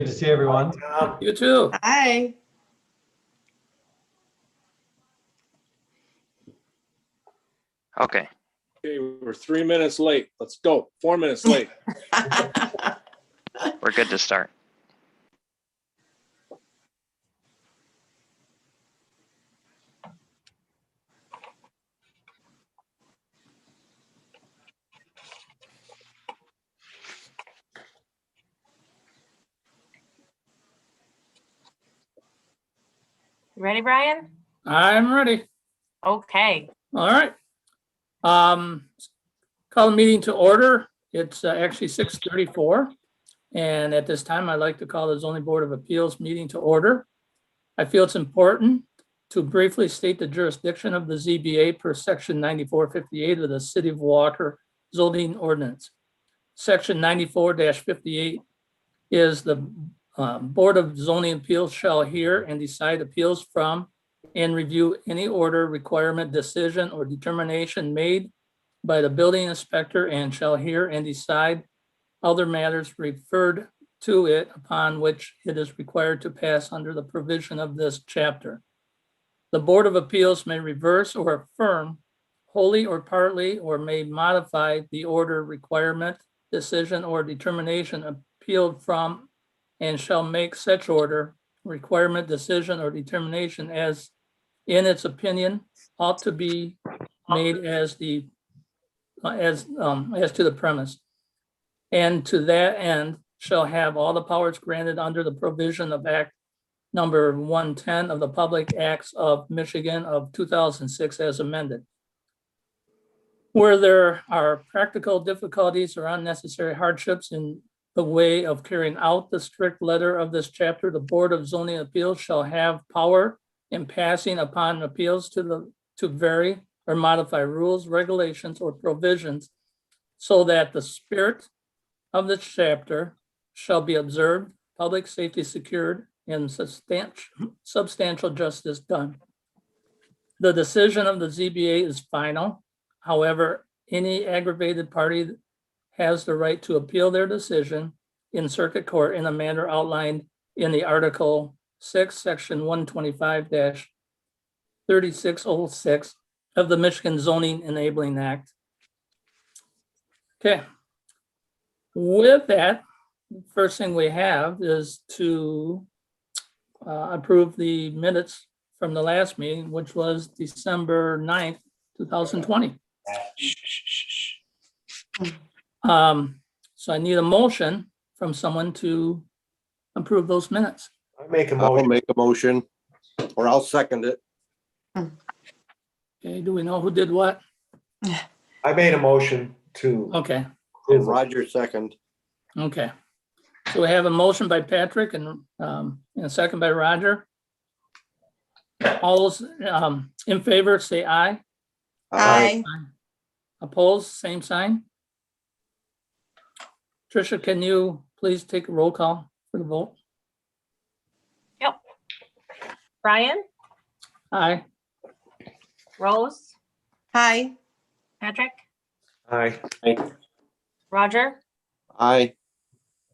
Good to see everyone. You too. Hi. Okay. Okay, we're 3 minutes late. Let's go. 4 minutes late. We're good to start. You ready, Brian? I'm ready. Okay. All right. Call the meeting to order. It's actually 6:34. And at this time, I'd like to call the Zoning Board of Appeals meeting to order. I feel it's important to briefly state the jurisdiction of the ZBA per section 9458 of the City of Walker zoning ordinance. Section 94-58 is the Board of Zoning Appeals shall hear and decide appeals from and review any order, requirement, decision, or determination made by the building inspector and shall hear and decide other matters referred to it upon which it is required to pass under the provision of this chapter. The Board of Appeals may reverse or affirm wholly or partly, or may modify the order, requirement, decision, or determination appealed from and shall make such order, requirement, decision, or determination as in its opinion ought to be made as to the premise. And to that end shall have all the powers granted under the provision of Act number 110 of the Public Acts of Michigan of 2006 as amended. Where there are practical difficulties or unnecessary hardships in the way of carrying out the strict letter of this chapter, the Board of Zoning Appeals shall have power in passing upon appeals to vary or modify rules, regulations, or provisions so that the spirit of this chapter shall be observed, public safety secured, and substantial justice done. The decision of the ZBA is final. However, any aggravated party has the right to appeal their decision in circuit court in a manner outlined in the Article 6, Section 125-3606 of the Michigan Zoning Enabling Act. Okay. With that, first thing we have is to approve the minutes from the last meeting, which was December 9th, 2020. So I need a motion from someone to approve those minutes. I make a I'll motion. make a motion, or I'll second it. Okay, do we know who did what? I made a motion to. Okay, Roger second. okay. So we have a motion by Patrick and a second by Roger. All those in favor, say aye. Hi. Opposed, same sign. Tricia, can you please take a roll call for the vote? Brian, Aye. Rose, Hi. Patrick, Aye. Roger, Aye.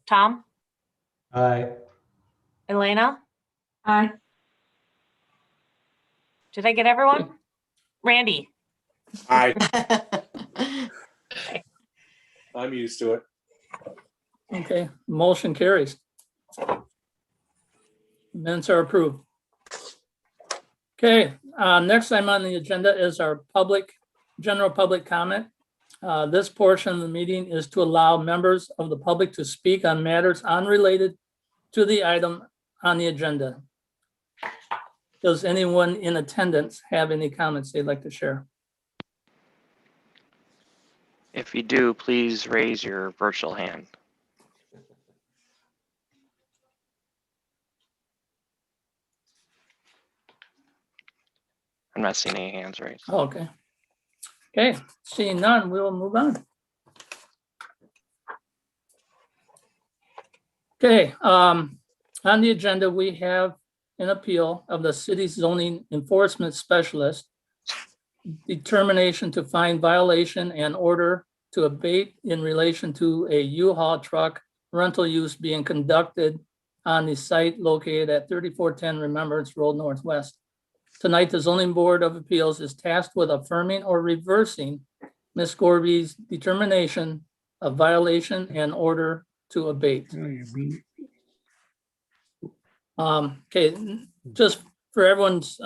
Tom, Aye. Elena. Hi. Did I get everyone? Randy. Aye, I'm used to it. Okay, motion carries. Minutes are approved. Okay, next item on the agenda is our general public comment. This portion of the meeting is to allow members of the public to speak on matters unrelated to the item on the agenda. Does anyone in attendance have any comments they'd like to share? If you do, please raise your virtual hand. I'm not seeing any hands raised. Oh, okay. Okay, seeing none, we will move on. Okay, on the agenda, we have an appeal of the city's zoning enforcement specialist, determination to find violation and order to abate in relation to a U-Haul truck rental use being conducted on the site located at 3410 Remembrance Road Northwest. Tonight, the zoning board of appeals is tasked with affirming or reversing Ms. Gorby's determination of violation and order to abate. Okay, just for everyone's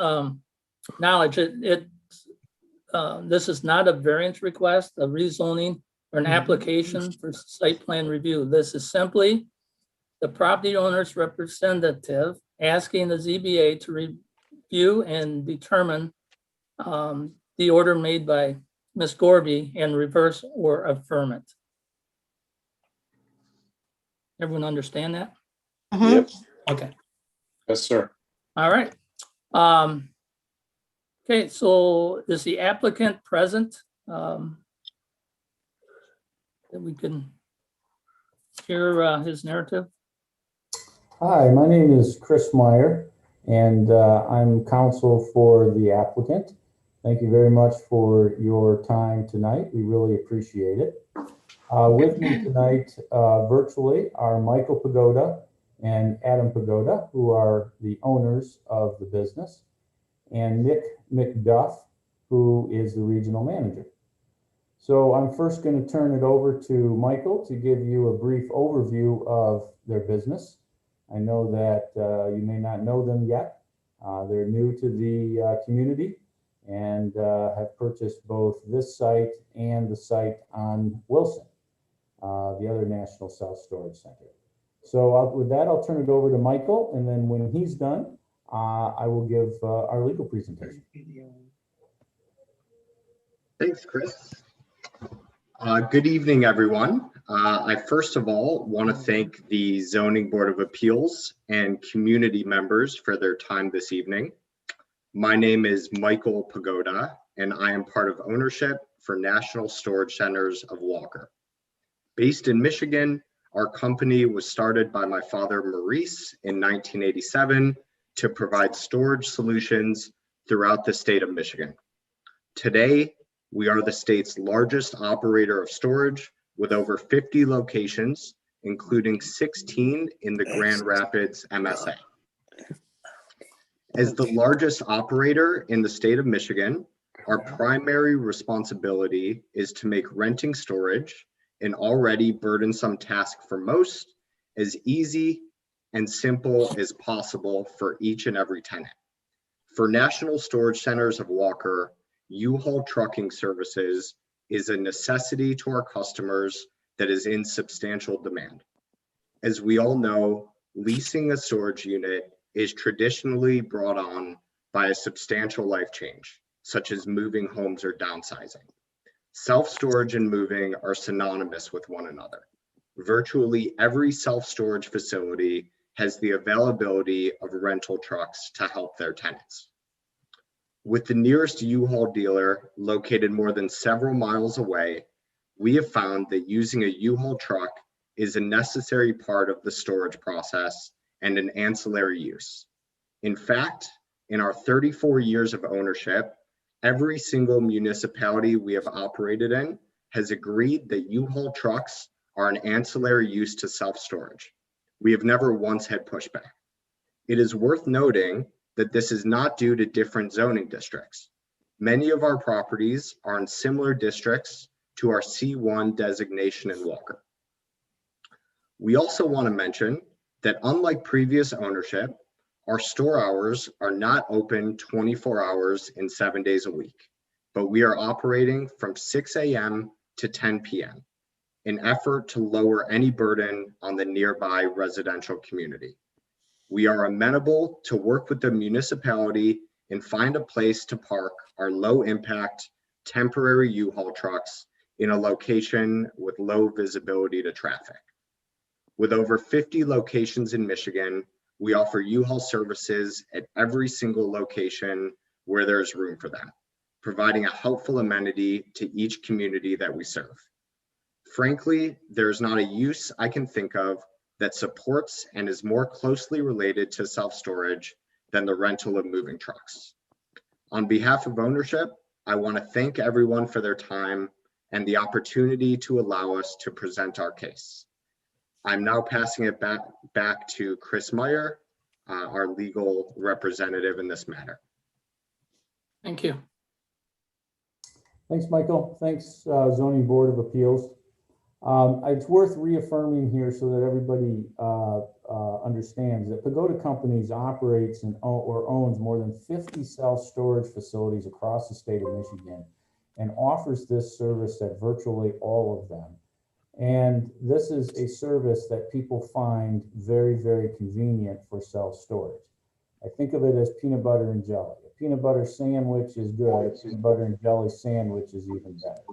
knowledge, this is not a variance request, a rezoning, or an application for site plan review. This is simply the property owner's representative asking the ZBA to review and determine the order made by Ms. Gorby and reverse or affirm it. Everyone understand that? Yep. Okay. Yes, sir. All right. Okay, so is the applicant present? That we can hear his narrative? Hi, my name is Chris Meyer, and I'm counsel for the applicant. Thank you very much for your time tonight. We really appreciate it. With me tonight virtually are Michael Pagoda and Adam Pagoda, who are the owners of the business, and Nick McDuff, who is the regional manager. So I'm first going to turn it over to Michael to give you a brief overview of their business. I know that you may not know them yet. They're new to the community and have purchased both this site and the site on Wilson, the other National Self-Storage Center. So with that, I'll turn it over to Michael, and then when he's done, I will give our legal presentation. Thanks, Chris. Good evening, everyone. I first of all want to thank the Zoning Board of Appeals and community members for their time this evening. My name is Michael Pagoda, and I am part of ownership for National Storage Centers of Walker. Based in Michigan, our company was started by my father, Maurice, in 1987 to provide storage solutions throughout the state of Michigan. Today, we are the state's largest operator of storage with over 50 locations, including 16 in the Grand Rapids MSA. As the largest operator in the state of Michigan, our primary responsibility is to make renting storage, an already burdensome task for most, as easy and simple as possible for each and every tenant. For National Storage Centers of Walker, U-Haul trucking services is a necessity to our customers that is in substantial demand. As we all know, leasing a storage unit is traditionally brought on by a substantial life change, such as moving homes or downsizing. Self-storage and moving are synonymous with one another. Virtually every self-storage facility has the availability of rental trucks to help their tenants. With the nearest U-Haul dealer located more than several miles away, we have found that using a U-Haul truck is a necessary part of the storage process and an ancillary use. In fact, in our 34 years of ownership, every single municipality we have operated in has agreed that U-Haul trucks are an ancillary use to self-storage. We have never once had pushback. It is worth noting that this is not due to different zoning districts. Many of our properties are in similar districts to our C1 designation in Walker. We also want to mention that unlike previous ownership, our store hours are not open 24 hours and 7 days a week, but we are operating from 6 a.m. to 10 p.m. in effort to lower any burden on the nearby residential community. We are amenable to work with the municipality and find a place to park our low impact temporary U-Haul trucks in a location with low visibility to traffic. With over 50 locations in Michigan, we offer U-Haul services at every single location where there's room for them, providing a helpful amenity to each community that we serve. Frankly, there's not a use I can think of that supports and is more closely related to self-storage than the rental of moving trucks. On behalf of ownership, I want to thank everyone for their time and the opportunity to allow us to present our case. I'm now passing it back to Chris Meyer, our legal representative in this matter. Thank you. Thanks, Michael. Thanks, Zoning Board of Appeals. It's worth reaffirming here so that everybody understands that Pagoda Companies operates or owns more than 50 self-storage facilities across the state of Michigan and offers this service at virtually all of them. And this is a service that people find very, very convenient for self-storage. I think of it as peanut butter and jelly. A peanut butter sandwich is good. A peanut butter and jelly sandwich is even better.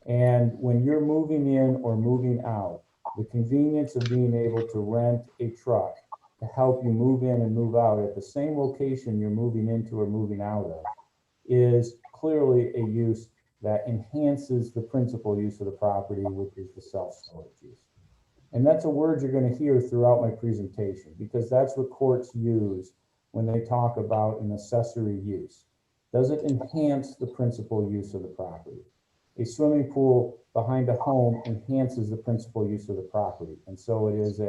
And when you're moving in or moving out, the convenience of being able to rent a truck to help you move in and move out at the same location you're moving into or moving out of is clearly a use that enhances the principal use of the property, which is the self-storage use. And that's a word you're going to hear throughout my presentation, because that's what courts use when they talk about an accessory use. Does it enhance the principal use of the property? A swimming pool behind a home enhances the principal use of the property, and so it is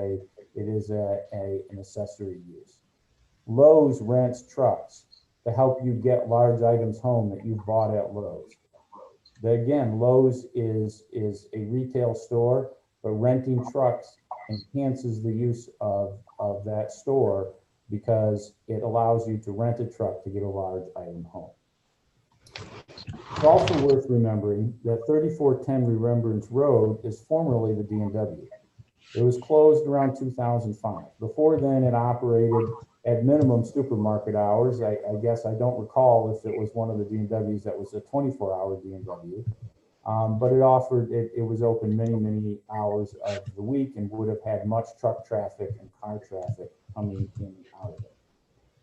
an accessory use. Lowe's rents trucks to help you get large items home that you bought at Lowe's. Again, Lowe's is a retail store, but renting trucks enhances the use of that store because it allows you to rent a truck to get a large item home. It's also worth remembering that 3410 Remembrance Road is formerly the D&W. It was closed around 2005. Before then, it operated at minimum supermarket hours. I guess I don't recall if it was one of the D&Ws that was a 24-hour D&W, but it was open many, many hours of the week and would have had much truck traffic and car traffic coming in and out of it.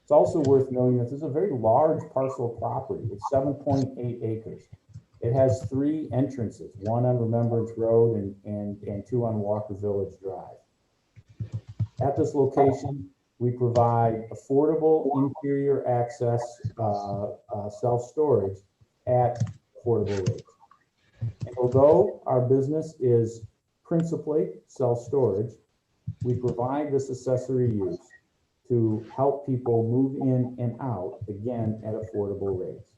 It's also worth noting that this is a very large parcel of property. It's 7.8 acres. It has 3 entrances, one on Remembrance Road and 2 on Walker Village Drive. At this location, we provide affordable interior access self-storage at affordable rates. And although our business is principally self-storage, we provide this accessory use to help people move in and out, again, at affordable rates.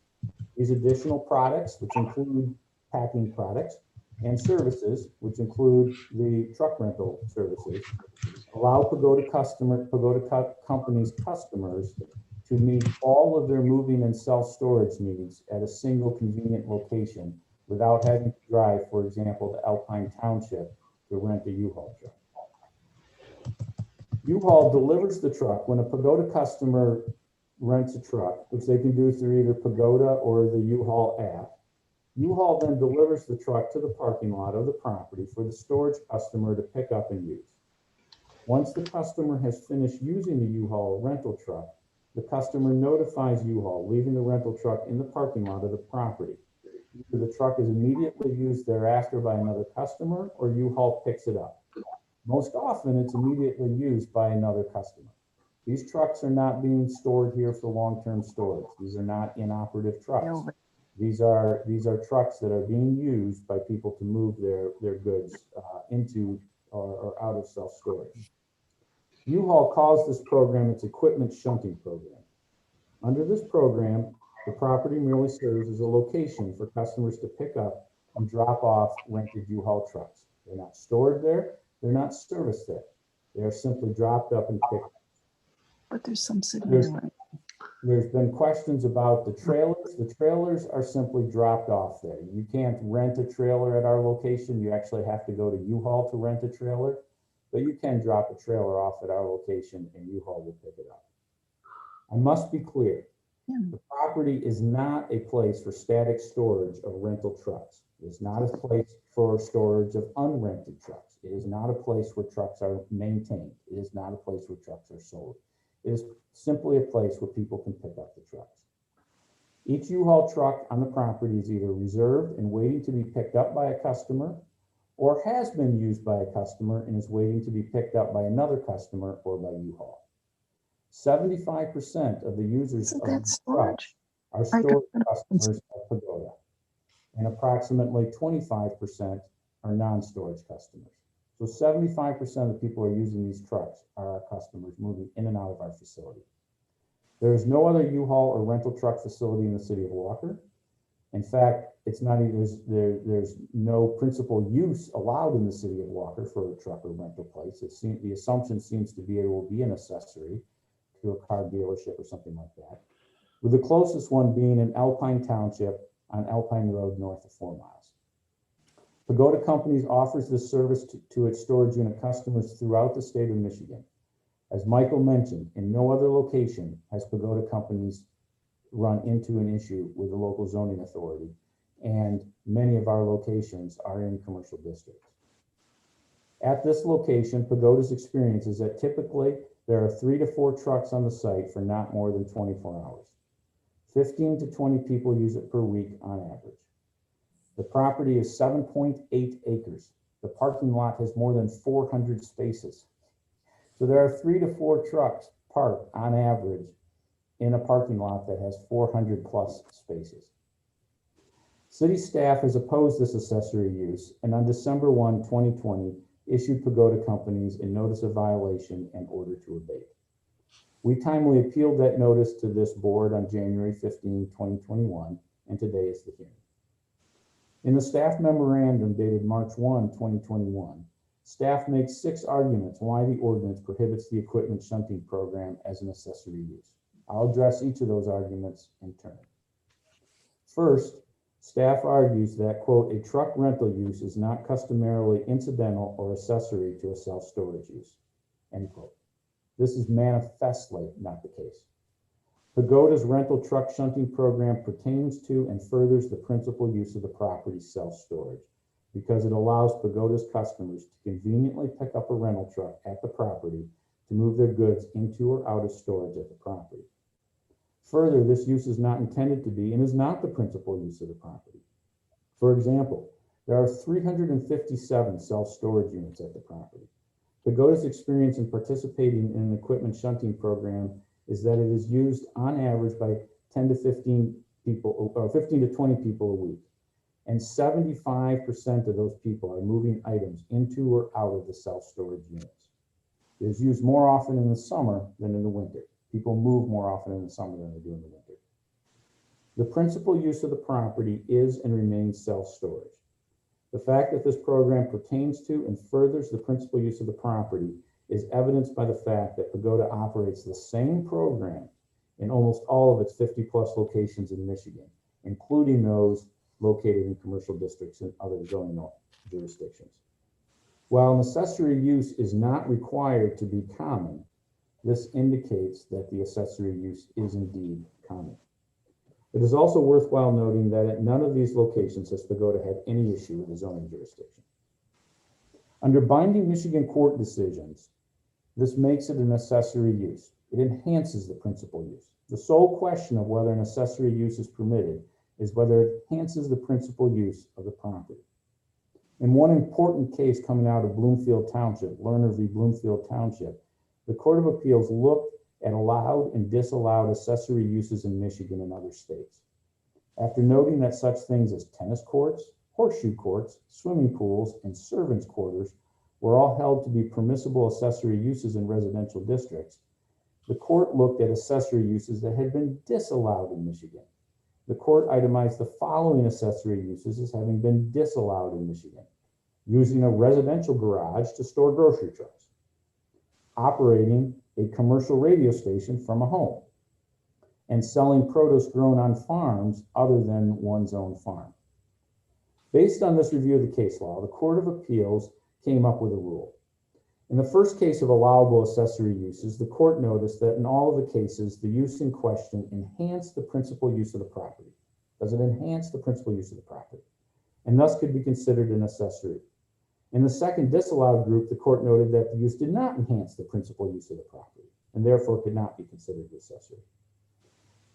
These additional products, which include packing products and services, which include the truck rental services, allow Pagoda Companies customers to meet all of their moving and self-storage needs at a single convenient location without having to drive, for example, to Alpine Township to rent a U-Haul truck. U-Haul delivers the truck when a Pagoda customer rents a truck, which they can do through either Pagoda or the U-Haul app. U-Haul then delivers the truck to the parking lot of the property for the storage customer to pick up and use. Once the customer has finished using the U-Haul rental truck, the customer notifies U-Haul, leaving the rental truck in the parking lot of the property. Either the truck is immediately used thereafter by another customer or U-Haul picks it up. Most often, it's immediately used by another customer. These trucks are not being stored here for long-term storage. These are not inoperative trucks. These are trucks that are being used by people to move their goods into or out of self-storage. U-Haul calls this program its equipment shunting program. Under this program, the property merely serves as a location for customers to pick up and drop off rented U-Haul trucks. They're not stored there. They're not serviced there. They are simply dropped up and picked up. But there's some sitting There's- there, right? There's been questions about the trailers. The trailers are simply dropped off there. You can't rent a trailer at our location. You actually have to go to U-Haul to rent a trailer, but you can drop a trailer off at our location and U-Haul will pick it up. I must be clear. The property is not a place for static storage of rental trucks. It is not a place for storage of unrented trucks. It is not a place where trucks are maintained. It is not a place where trucks are sold. It is simply a place where people can pick up the trucks. Each U-Haul truck on the property is either reserved and waiting to be picked up by a customer or has been used by a customer and is waiting to be picked up by another customer or by U-Haul. 75% of the users Isn't of that these storage? trucks are storage customers of Pagoda, and approximately 25% are non-storage customers. So So 75% of the people who are using these trucks are our customers moving in and out of our facility. There is no other U-Haul or rental truck facility in the city of Walker. In fact, it's not even, there's no principal use allowed in the city of Walker for a truck or rental place. The assumption seems to be it will be an accessory to a car dealership or something like that, with the closest one being in Alpine Township on Alpine Road north of 4 miles. Pagoda Companies offers this service to its storage unit customers throughout the state of Michigan. As Michael mentioned, in no other location has Pagoda Companies run into an issue with the local zoning authority, and many of our locations are in commercial districts. At this location, Pagoda's experience is that typically there are 3 to 4 trucks on the site for not more than 24 hours. 15 to 20 people use it per week on average. The property is 7.8 acres. The parking lot has more than 400 spaces. So there are 3 to 4 trucks parked on average in a parking lot that has 400 plus spaces. City staff has opposed this accessory use, and on December 1, 2020, issued Pagoda Companies a notice of violation and order to abate. We timely appealed that notice to this board on January 15, 2021, and today is the hearing. In the staff memorandum dated March 1, 2021, staff makes 6 arguments why the ordinance prohibits the equipment shunting program as an accessory use. I'll address each of those arguments in turn. First, staff argues that, quote, a truck rental use is not customarily incidental or accessory to a self-storage use, end quote. This is manifestly not the case. Pagoda's rental truck shunting program pertains to and furthers the principal use of the property's self-storage because it allows Pagoda's customers to conveniently pick up a rental truck at the property to move their goods into or out of storage at the property. Further, this use is not intended to be and is not the principal use of the property. For example, there are 357 self-storage units at the property. Pagoda's experience in participating in an equipment shunting program is that it is used on average by 10 to 15 people, or 15 to 20 people a week. And 75% of those people are moving items into or out of the self-storage units. It is used more often in the summer than in the winter. People move more often in the summer than they do in the winter. The principal use of the property is and remains self-storage. The fact that this program pertains to and furthers the principal use of the property is evidenced by the fact that Pagoda operates the same program in almost all of its 50 plus locations in Michigan, including those located in commercial districts and other zoning jurisdictions. While an accessory use is not required to be common, this indicates that the accessory use is indeed common. It is also worthwhile noting that at none of these locations has Pagoda had any issue with the zoning jurisdiction. Under binding Michigan court decisions, this makes it an accessory use. It enhances the principal use. The sole question of whether an accessory use is permitted is whether it enhances the principal use of the property. In one important case coming out of Bloomfield Township, Lerner v. Bloomfield Township, the Court of Appeals looked at allowed and disallowed accessory uses in Michigan and other states. After noting that such things as tennis courts, horseshoe courts, swimming pools, and servants' quarters were all held to be permissible accessory uses in residential districts, the court looked at accessory uses that had been disallowed in Michigan. The court itemized the following accessory uses as having been disallowed in Michigan: using a residential garage to store grocery trucks, operating a commercial radio station from a home, and selling produce grown on farms other than one's own farm. Based on this review of the case law, the Court of Appeals came up with a rule. In the first case of allowable accessory uses, the court noticed that in all of the cases, the use in question enhanced the principal use of the property. Does it enhance the principal use of the property? And thus could be considered an accessory. In the second disallowed group, the court noted that the use did not enhance the principal use of the property and therefore could not be considered accessory.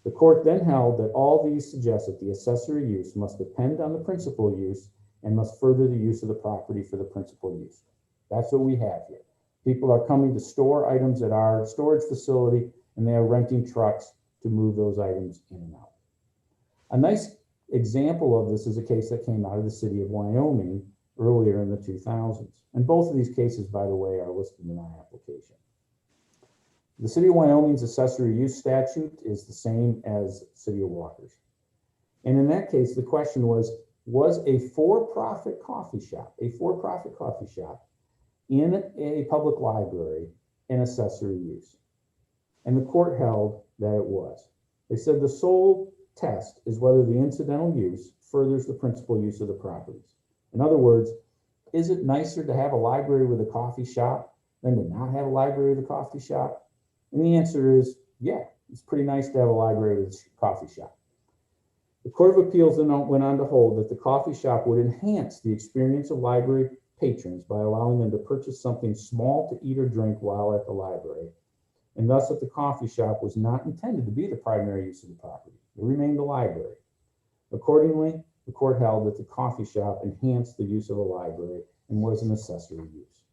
The court then held that all these suggest that the accessory use must depend on the principal use and must further the use of the property for the principal use. That's what we have here. People are coming to store items at our storage facility and they are renting trucks to move those items in and out. A nice example of this is a case that came out of the city of Wyoming earlier in the 2000s. And both of these cases, by the way, are listed in our application. The City of Wyoming's accessory use statute is the same as City of Walker's. And in that case, the question was a for-profit coffee shop in a public library an accessory use? And the court held that it was. They said the sole test is whether the incidental use furthers the principal use of the properties. In other words, is it nicer to have a library with a coffee shop than to not have a library with a coffee shop? And the answer is, yeah, it's pretty nice to have a library with a coffee shop. The Court of Appeals then went on to hold that the coffee shop would enhance the experience of library patrons by allowing them to purchase something small to eat or drink while at the library, and thus that the coffee shop was not intended to be the primary use of the property. It remained a library. Accordingly, the court held that the coffee shop enhanced the use of a library and was an accessory use.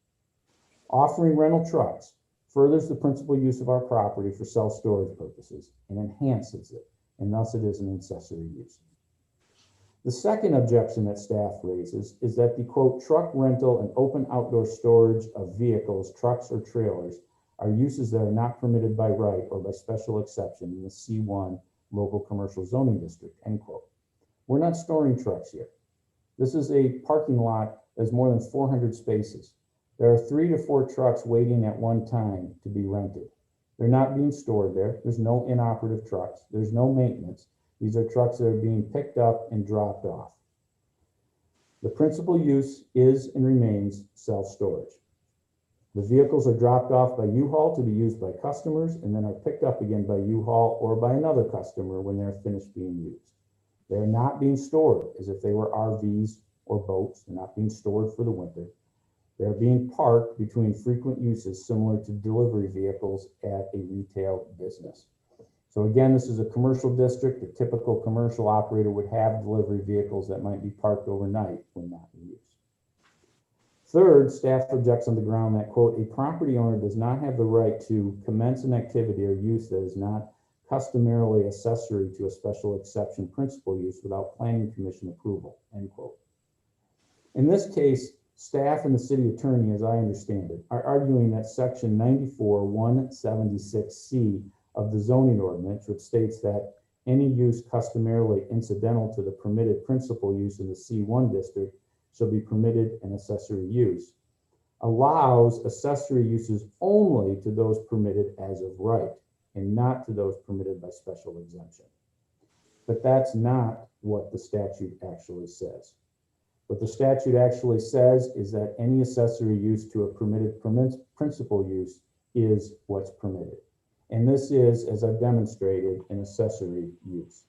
Offering rental trucks furthers the principal use of our property for self-storage purposes and enhances it, and thus it is an accessory use. The second objection that staff raises is that the quote, truck rental and open outdoor storage of vehicles, trucks, or trailers are uses that are not permitted by right or by special exception in the C1 local commercial zoning district, end quote. We're not storing trucks here. This is a parking lot that has more than 400 spaces. There are 3 to 4 trucks waiting at one time to be rented. They're not being stored there. There's no inoperative trucks. There's no maintenance. These are trucks that are being picked up and dropped off. The principal use is and remains self-storage. The vehicles are dropped off by U-Haul to be used by customers and then are picked up again by U-Haul or by another customer when they're finished being used. They're not being stored as if they were RVs or boats. They're not being stored for the winter. They're being parked between frequent uses similar to delivery vehicles at a retail business. So again, this is a commercial district. A typical commercial operator would have delivery vehicles that might be parked overnight when not in use. Third, staff objects on the ground that, quote, a property owner does not have the right to commence an activity or use that is not customarily accessory to a special exception principal use without planning commission approval, end quote. In this case, staff and the city attorney, as I understand it, are arguing that section 94-176C of the zoning ordinance, which states that any use customarily incidental to the permitted principal use in the C1 district shall be permitted an accessory use, allows accessory uses only to those permitted as of right and not to those permitted by special exemption. But that's not what the statute actually says. What the statute actually says is that any accessory use to a permitted principal use is what's permitted. And this is, as I've demonstrated, an accessory use.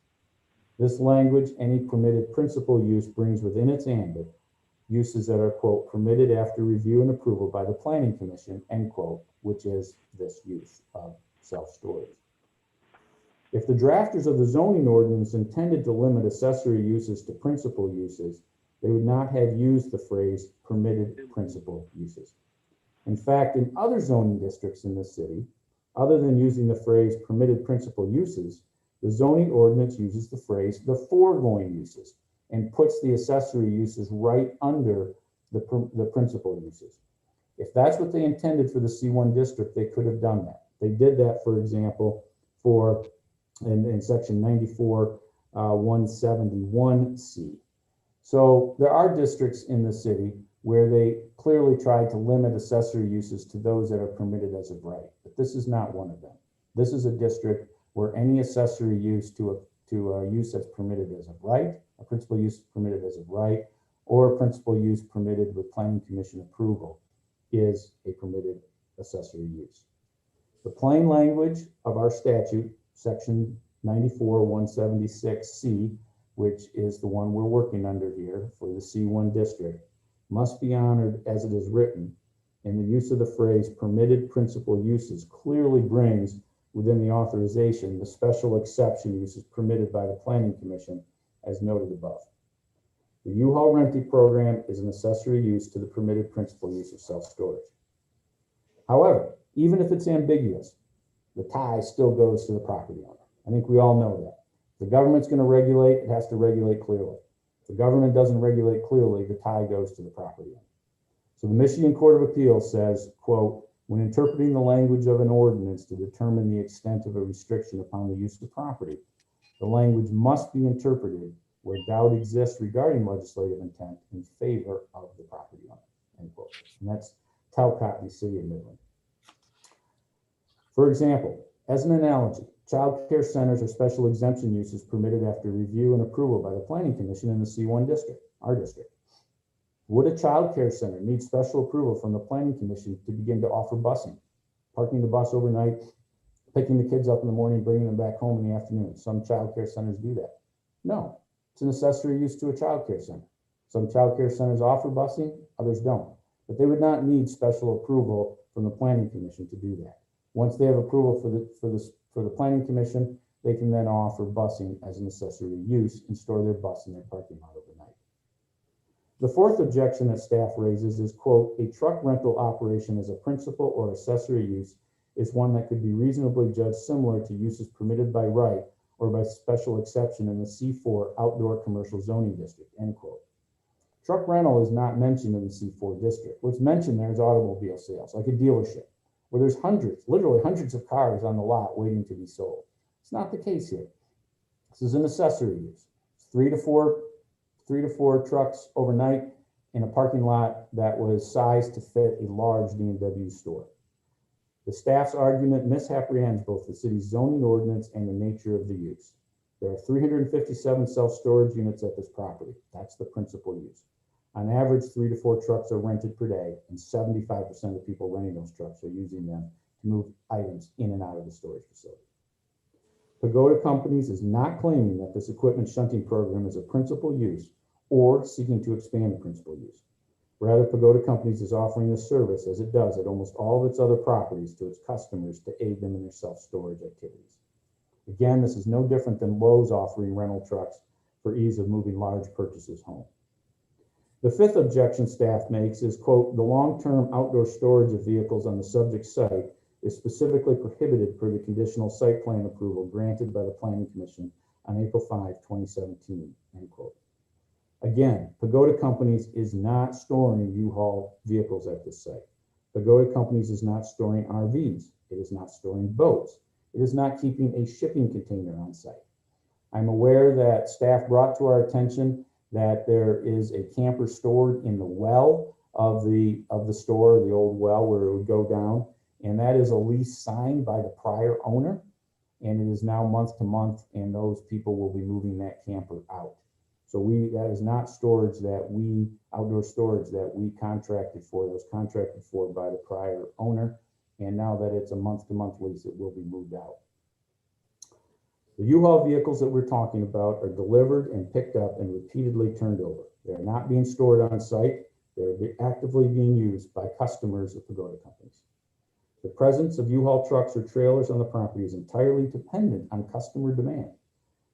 This language, any permitted principal use, brings within its ambit uses that are, quote, permitted after review and approval by the planning commission, end quote, which is this use of self-storage. If the drafters of the zoning ordinance intended to limit accessory uses to principal uses, they would not have used the phrase permitted principal uses. In fact, in other zoning districts in the city, other than using the phrase permitted principal uses, the zoning ordinance uses the phrase the foregoing uses and puts the accessory uses right under the principal uses. If that's what they intended for the C1 district, they could have done that. They did that, for example, in section 94-171C. So there are districts in the city where they clearly tried to limit accessory uses to those that are permitted as of right, but this is not one of them. This is a district where any accessory use to a use that's permitted as of right, a principal use permitted as of right, or a principal use permitted with planning commission approval is a permitted accessory use. The plain language of our statute, section 94-176C, which is the one we're working under here for the C1 district, must be honored as it is written, and the use of the phrase permitted principal uses clearly brings within the authorization the special exception uses permitted by the planning commission as noted above. The U-Haul renting program is an accessory use to the permitted principal use of self-storage. However, even if it's ambiguous, the tie still goes to the property owner. I think we all know that. If the government's going to regulate, it has to regulate clearly. If the government doesn't regulate clearly, the tie goes to the property owner. So the Michigan Court of Appeals says, quote, when interpreting the language of an ordinance to determine the extent of a restriction upon the use of property, the language must be interpreted where doubt exists regarding legislative intent in favor of the property owner, end quote. And that's Talcott v. City of Midland. For example, as an analogy, child care centers or special exemption uses permitted after review and approval by the Planning Commission in the C1 district, our district. Would a child care center need special approval from the Planning Commission to begin to offer busing, parking the bus overnight, picking the kids up in the morning, bringing them back home in the afternoon? Some child care centers do that. No, it's an accessory use to a child care center. Some child care centers offer busing, others don't, but they would not need special approval from the Planning Commission to do that. Once they have approval for the Planning Commission, they can then offer busing as an accessory use and store their bus in their parking lot overnight. The fourth objection that staff raises is, quote, a truck rental operation as a principal or accessory use is one that could be reasonably judged similar to uses permitted by right or by special exception in the C4 outdoor commercial zoning district, end quote. Truck rental is not mentioned in the C4 district. What's mentioned there is automobile sales, like a dealership, where there's hundreds, literally hundreds of cars on the lot waiting to be sold. It's not the case here. This is an accessory use. It's three to four trucks overnight in a parking lot that was sized to fit a large D&W store. The staff's argument misapprehends both the city's zoning ordinance and the nature of the use. There are 357 self-storage units at this property. That's the principal use. On average, 3 to 4 trucks are rented per day, and 75% of people renting those trucks are using them to move items in and out of the storage facility. Pagoda Companies is not claiming that this equipment shunting program is a principal use or seeking to expand the principal use. Rather, Pagoda Companies is offering this service, as it does at almost all of its other properties, to its customers to aid them in their self-storage activities. Again, this is no different than Lowe's offering rental trucks for ease of moving large purchases home. The fifth objection staff makes is, quote, the long-term outdoor storage of vehicles on the subject site is specifically prohibited per the conditional site plan approval granted by the Planning Commission on April 5, 2017, end quote. Again, Pagoda Companies is not storing U-Haul vehicles at this site. Pagoda Companies is not storing RVs. It is not storing boats. It is not keeping a shipping container on site. I'm aware that staff brought to our attention that there is a camper stored in the well of the store, the old well where it would go down, and that is a lease signed by the prior owner, and it is now month to month, and those people will be moving that camper out. So that is not storage outdoor storage that we contracted for. That was contracted for by the prior owner, and now that it's a month to month lease, it will be moved out. The U-Haul vehicles that we're talking about are delivered and picked up and repeatedly turned over. They're not being stored on site. They're actively being used by customers of Pagoda Companies. The presence of U-Haul trucks or trailers on the property is entirely dependent on customer demand.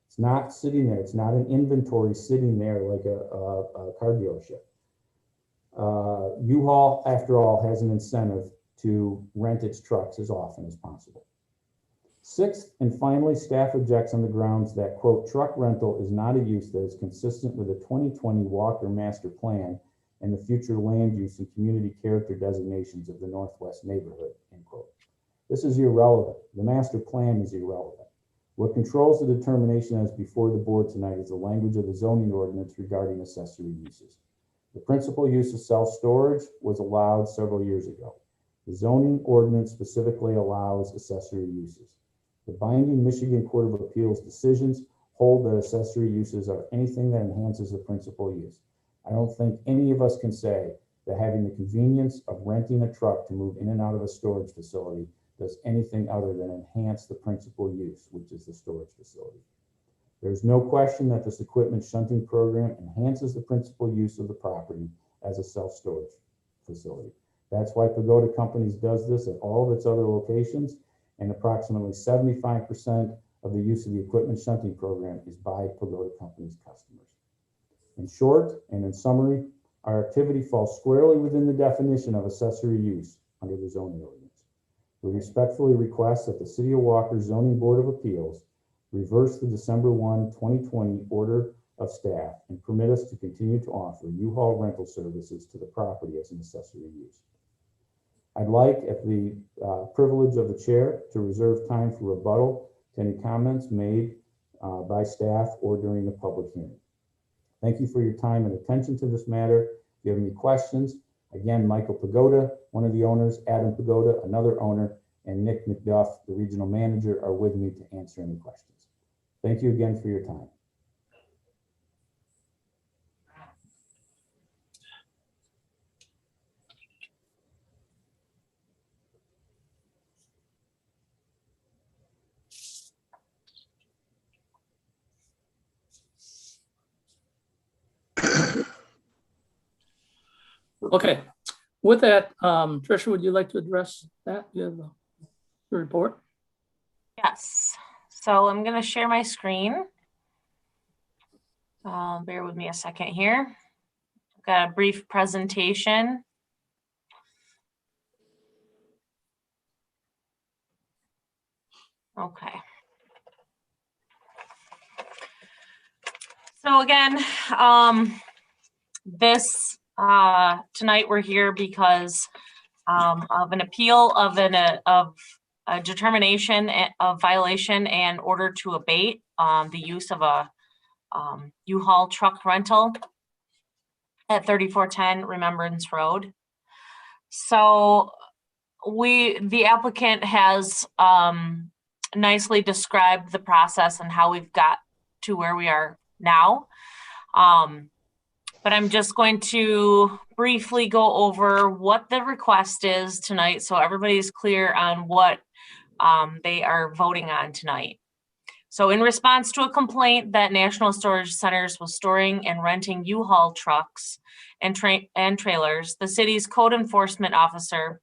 It's not sitting there. It's not an inventory sitting there like a car dealership. U-Haul, after all, has an incentive to rent its trucks as often as possible. Sixth, and finally, staff objects on the grounds that, quote, truck rental is not a use that is consistent with the 2020 Walker Master Plan and the future land use and community character designations of the Northwest neighborhood, end quote. This is irrelevant. The master plan is irrelevant. What controls the determination as before the board tonight is the language of the zoning ordinance regarding accessory uses. The principal use of self-storage was allowed several years ago. The zoning ordinance specifically allows accessory uses. The binding Michigan Court of Appeals decisions hold that accessory uses are anything that enhances the principal use. I don't think any of us can say that having the convenience of renting a truck to move in and out of a storage facility does anything other than enhance the principal use, which is the storage facility. There's no question that this equipment shunting program enhances the principal use of the property as a self-storage facility. That's why Pagoda Companies does this at all of its other locations, and approximately 75% of the use of the equipment shunting program is by Pagoda Companies customers. In short, and in summary, our activity falls squarely within the definition of accessory use under the zoning ordinance. We respectfully request that the City of Walker Zoning Board of Appeals reverse the December 1, 2020 order of staff and permit us to continue to offer U-Haul rental services to the property as an accessory use. I'd like, at the privilege of the chair, to reserve time for rebuttal to any comments made by staff or during the public hearing. Thank you for your time and attention to this matter. If you have any questions, again, Michael Pagoda, one of the owners, Adam Pagoda, another owner, and Nick McDuff, the regional manager, are with me to answer any questions. Thank you again for your time. Okay, with that, Tricia, would you like to address that? You have a report? Yes. So I'm going to share my screen. Bear with me a second here. I've got a brief presentation. Okay. So again, tonight we're here because of an appeal of a determination of violation and order to abate the use of a U-Haul truck rental at 3410 Remembrance Road. So the applicant has nicely described the process and how we've got to where we are now. But I'm just going to briefly go over what the request is tonight so everybody's clear on what they are voting on tonight. So in response to a complaint that National Storage Centers was storing and renting U-Haul trucks and trailers, the city's code enforcement officer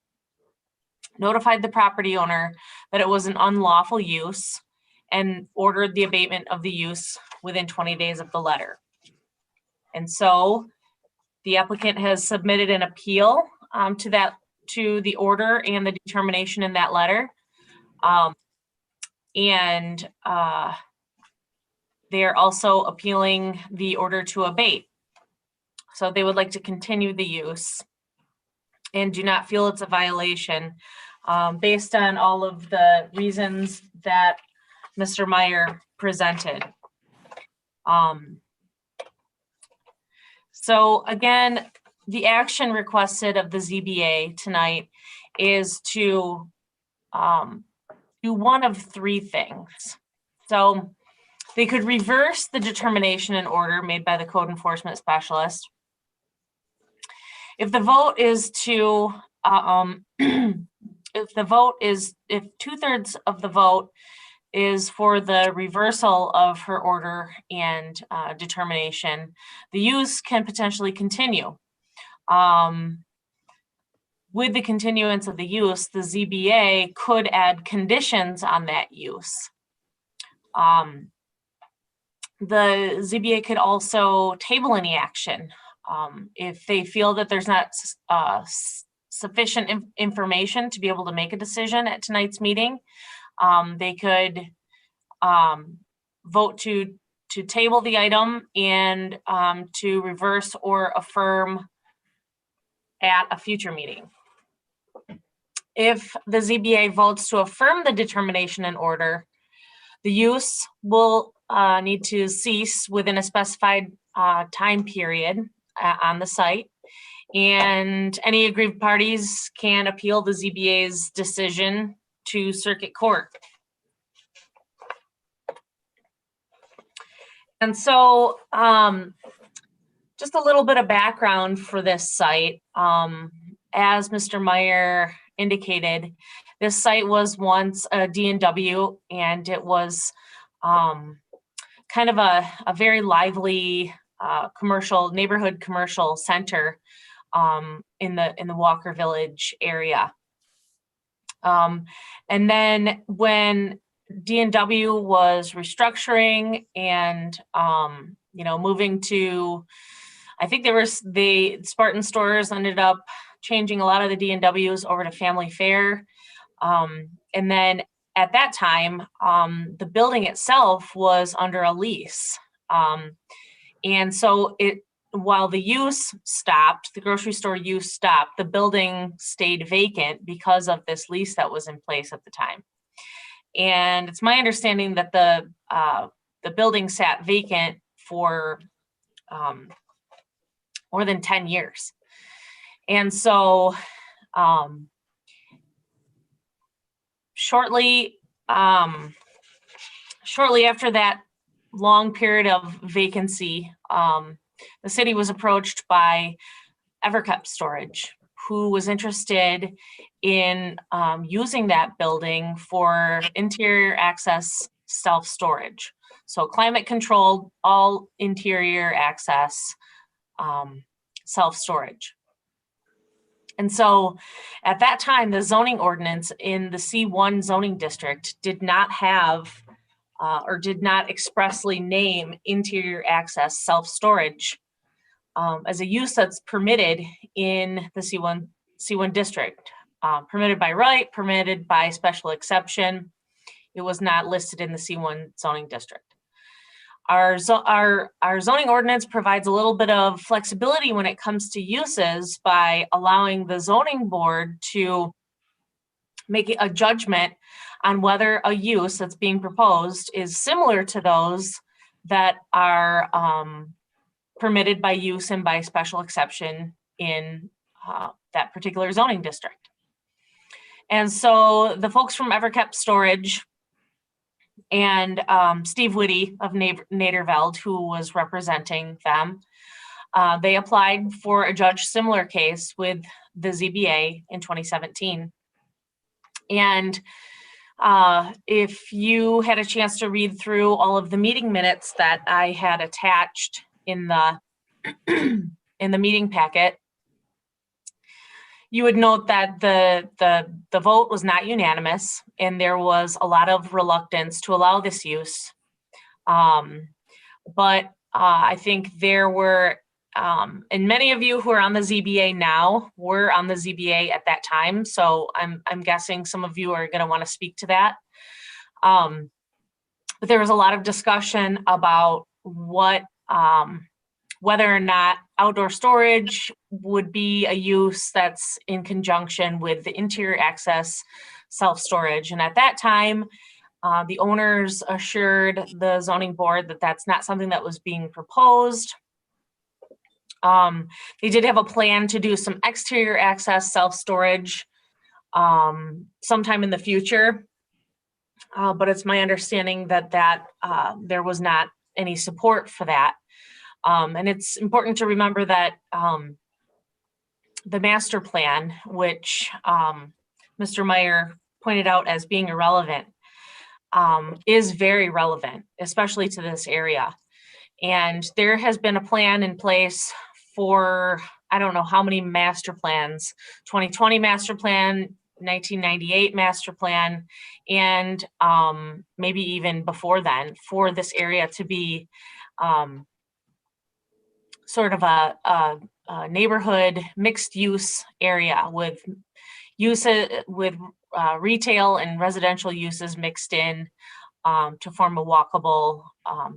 notified the property owner that it was an unlawful use and ordered the abatement of the use within 20 days of the letter. And so the applicant has submitted an appeal to the order and the determination in that letter. They are also appealing the order to abate. So they would like to continue the use and do not feel it's a violation based on all of the reasons that Mr. Meyer presented. So again, the action requested of the ZBA tonight is to do one of three things. So they could reverse the determination and order made by the code enforcement specialist. If the vote is to, if 2/3 of the vote is for the reversal of her order and determination, the use can potentially continue. With the continuance of the use, the ZBA could add conditions on that use. The ZBA could also table any action. If they feel that there's not sufficient information to be able to make a decision at tonight's meeting, they could vote to table the item and to reverse or affirm at a future meeting. If the ZBA votes to affirm the determination and order, the use will need to cease within a specified time period on the site, and any aggrieved parties can appeal the ZBA's decision to circuit court. And so just a little bit of background for this site. As Mr. Meyer indicated, this site was once a D&W, and it was kind of a very lively neighborhood commercial center in the Walker Village area. And then when D&W was restructuring and moving to, I think the Spartan stores ended up changing a lot of the D&Ws over to Family Fare. And then at that time, the building itself was under a lease. And so while the use stopped, the grocery store use stopped, the building stayed vacant because of this lease that was in place at the time. And it's my understanding that the building sat vacant for more than 10 years. And so shortly after that long period of vacancy, the city was approached by Everkept Storage, who was interested in using that building for interior access self-storage. So climate controlled, all interior access self-storage. And so at that time, the zoning ordinance in the C1 zoning district did not have or did not expressly name interior access self-storage as a use that's permitted in the C1 district. Permitted by right, permitted by special exception. It was not listed in the C1 zoning district. Our zoning ordinance provides a little bit of flexibility when it comes to uses by allowing the zoning board to make a judgment on whether a use that's being proposed is similar to those that are permitted by use and by special exception in that particular zoning district. And so the folks from Everkept Storage and Steve Whitty of Naderveld, who was representing them, they applied for a judge similar case with the ZBA in 2017. And if you had a chance to read through all of the meeting minutes that I had attached in the in the meeting packet, you would note that the vote was not unanimous and there was a lot of reluctance to allow this use. But I think there were, and many of you who are on the ZBA now were on the ZBA at that time. So I'm guessing some of you are going to want to speak to that. But there was a lot of discussion about whether or not outdoor storage would be a use that's in conjunction with the interior access self-storage. And at that time, the owners assured the zoning board that that's not something that was being proposed. They did have a plan to do some exterior access self-storage sometime in the future. But it's my understanding that there was not any support for that. And it's important to remember that the master plan, which Mr. Meyer pointed out as being irrelevant, is very relevant, especially to this area. And there has been a plan in place for, I don't know how many master plans, 2020 master plan, 1998 master plan, and maybe even before then, for this area to be sort of a neighborhood mixed use area with retail and residential uses mixed in to form a walkable,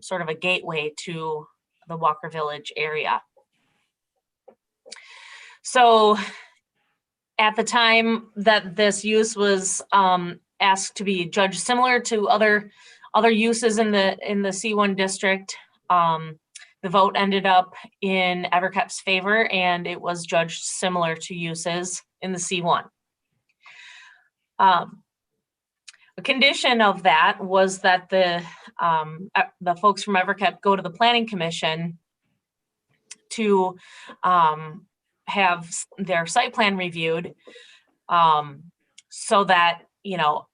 sort of a gateway to the Walker Village area. So at the time that this use was asked to be judged similar to other uses in the C1 district, the vote ended up in Everkept's favor, and it was judged similar to uses in the C1. A condition of that was that the folks from Everkept go to the Planning Commission to have their site plan reviewed, so that, you know,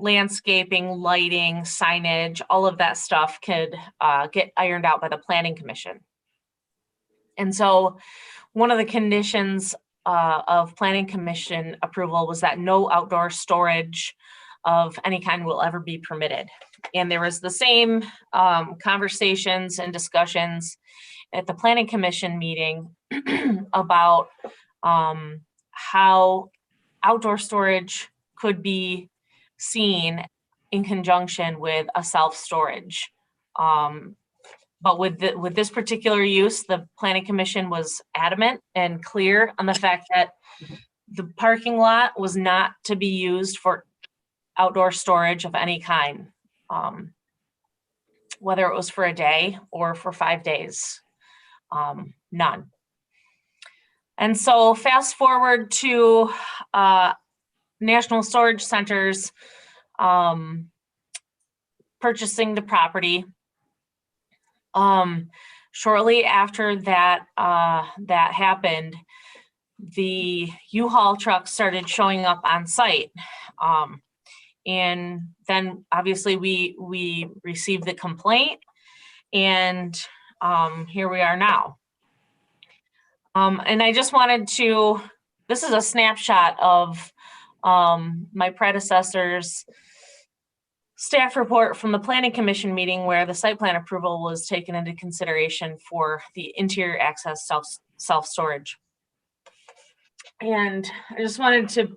landscaping, lighting, signage, all of that stuff could get ironed out by the Planning Commission. And so one of the conditions of Planning Commission approval was that no outdoor storage of any kind will ever be permitted. And there was the same conversations and discussions at the Planning Commission meeting about how outdoor storage could be seen in conjunction with a self-storage But with this particular use, the planning commission was adamant and clear on the fact that the parking lot was not to be used for outdoor storage of any kind, whether it was for a day or for 5 days, none. And so fast forward to National Storage Centers purchasing the property. Shortly after that happened, the U-Haul trucks started showing up on site. And then obviously we received the complaint, and here we are now. And I just wanted to, this is a snapshot of my predecessor's staff report from the planning commission meeting where the site plan approval was taken into consideration for the interior access self-storage. And I just wanted to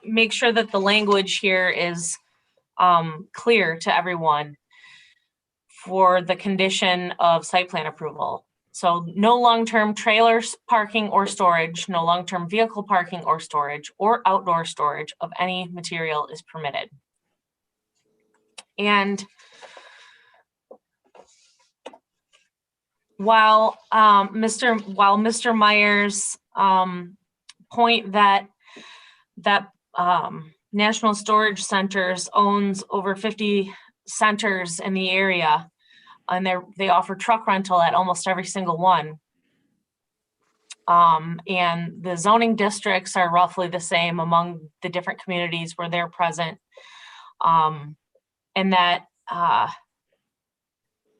make sure that the language here is clear to everyone for the condition of site plan approval. So no long-term trailers parking or storage, no long-term vehicle parking or storage, or outdoor storage of any material is permitted. And while Mr. Meyer's point that National Storage Centers owns over 50 centers in the area, and they offer truck rental at almost every single one. And the zoning districts are roughly the same among the different communities where they're present. And that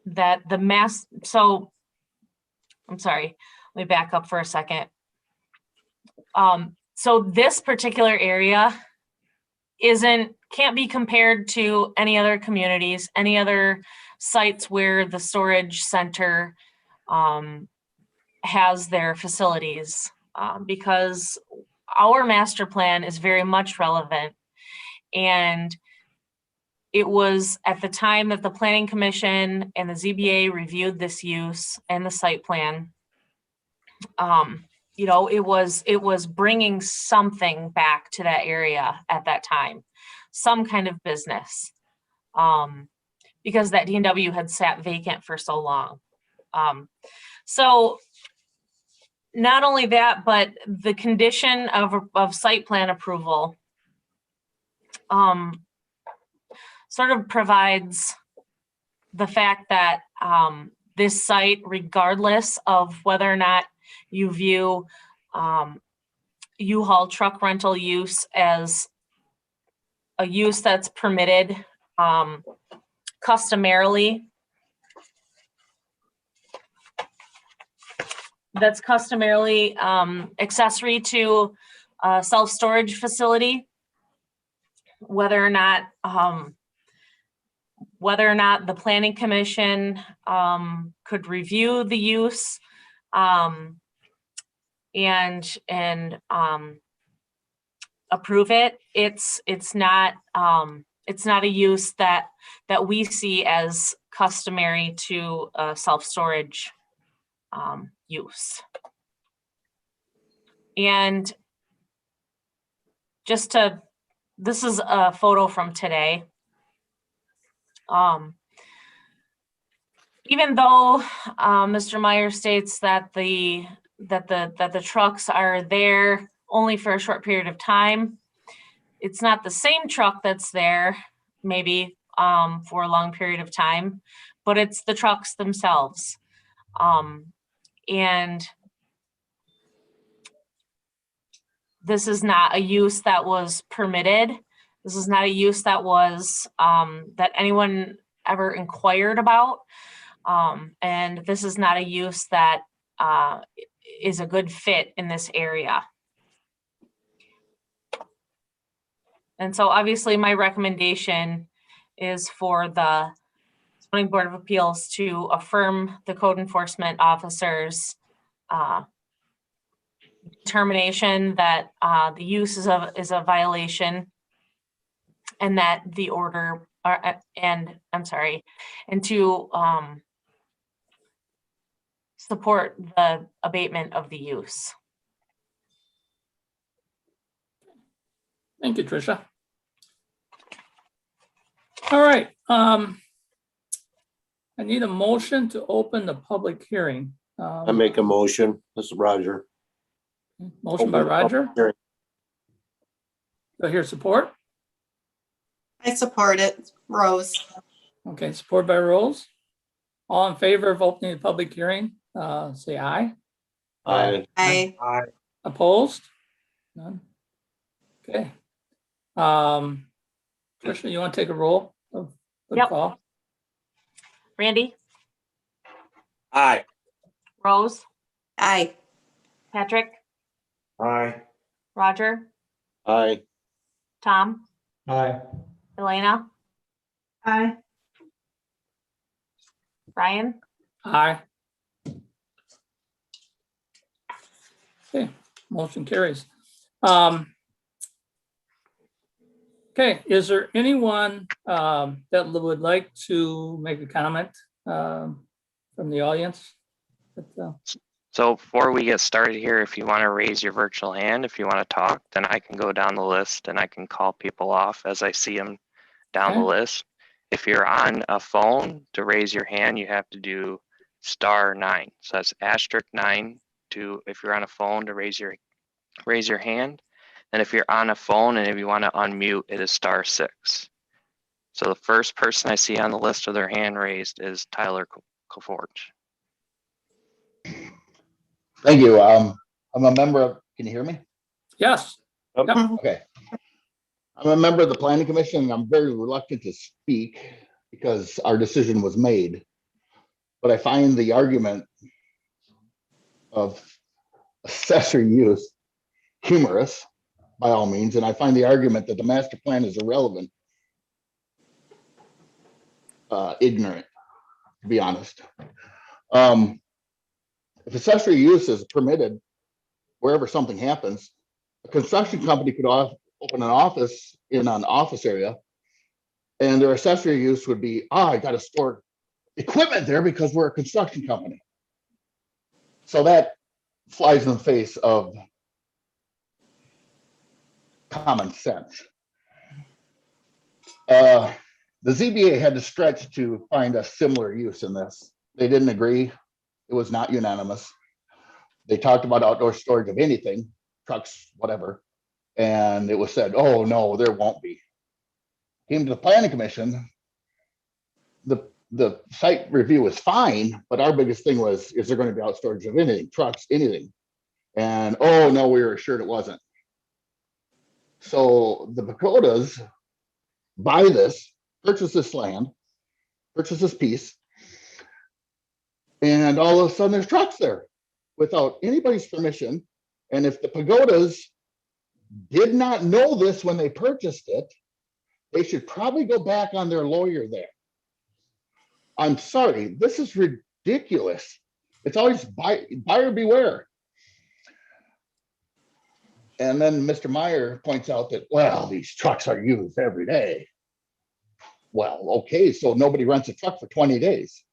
the mass, so I'm sorry, let me back up for a second. So this particular area can't be compared to any other communities, any other sites where the storage center has their facilities, because our master plan is very much relevant. And it was at the time that the Planning Commission and the ZBA reviewed this use and the site plan, you know, it was bringing something back to that area at that time, some kind of business, because that D&W had sat vacant for so long. So not only that, but the condition of site plan approval sort of provides the fact that this site, regardless of whether or not you view U-Haul truck rental use as a use that's permitted customarily, accessory to a self-storage facility, whether or not the Planning Commission could review the use and approve it. It's not a use that we see as customary to self-storage use. And this is a photo from today. Even though Mr. Meyer states that the trucks are there only for a short period of time, it's not the same truck that's there maybe for a long period of time, but it's the trucks themselves. And this is not a use that was permitted. This is not a use that was that anyone ever inquired about. And this is not a use that is a good fit in this area. And so obviously my recommendation is for the Zoning Board of Appeals to affirm the code enforcement officer's determination that the use is a violation, and that the order and to support the abatement of the use. Thank you, Tricia. All right, I need a motion to open the public hearing. I make a motion. This is Roger. Motion by Open the public Roger. hearing. Do I hear support? I support it. Rose. Okay, support by Rose. All in favor of opening the public hearing, say aye. Aye. I, Aye. Opposed? None. Okay. Tricia, you want to take a roll of the Yep. call? Randy, Aye. Rose, I, Patrick, Aye. Roger, Aye. Tom, Aye. Elena, I, Brian, Aye. Okay, motion carries. Okay, is there anyone that would like to make a comment from the audience? So before we get started here, if you want to raise your virtual hand, if you want to talk, then I can go down the list and I can call people off as I see them down the Okay. list. If you're on a phone to raise your hand, you have to do *9. So that's *9 to, if you're on a phone to raise your hand. And if you're on a phone and if you want to unmute, it is *6. So the first person I see on the list with their hand raised is Tyler Koforge. Thank you. I'm a member of, can you hear me? Yes. Okay. I'm a member of the Planning Commission and I'm very reluctant to speak because our decision was made. But I find the argument of accessory use humorous by all means, and I find the argument that the master plan is irrelevant ignorant, to be honest. If accessory use is permitted wherever something happens, a construction company could open an office in an office area, and their accessory use would be, I got to store equipment there because we're a construction company. So that flies in the face of common sense. The ZBA had to stretch to find a similar use in this. They didn't agree. It was not unanimous. They talked about outdoor storage of anything, trucks, whatever. And it was said, oh, no, there won't be. Came to the Planning Commission. The site review was fine, but our biggest thing was, is there going to be out storage of anything, trucks, anything? And oh, no, we were assured it wasn't. So the Pagodas buy this, purchase this land, purchase this piece, and all of a sudden there's trucks there without anybody's permission. And if the Pagodas did not know this when they purchased it, they should probably go back on their lawyer there. I'm sorry, this is ridiculous. It's always buyer beware. And then Mr. Meyer points out that, well, these trucks are used every day. Well, okay, so nobody rents a truck for 20 days.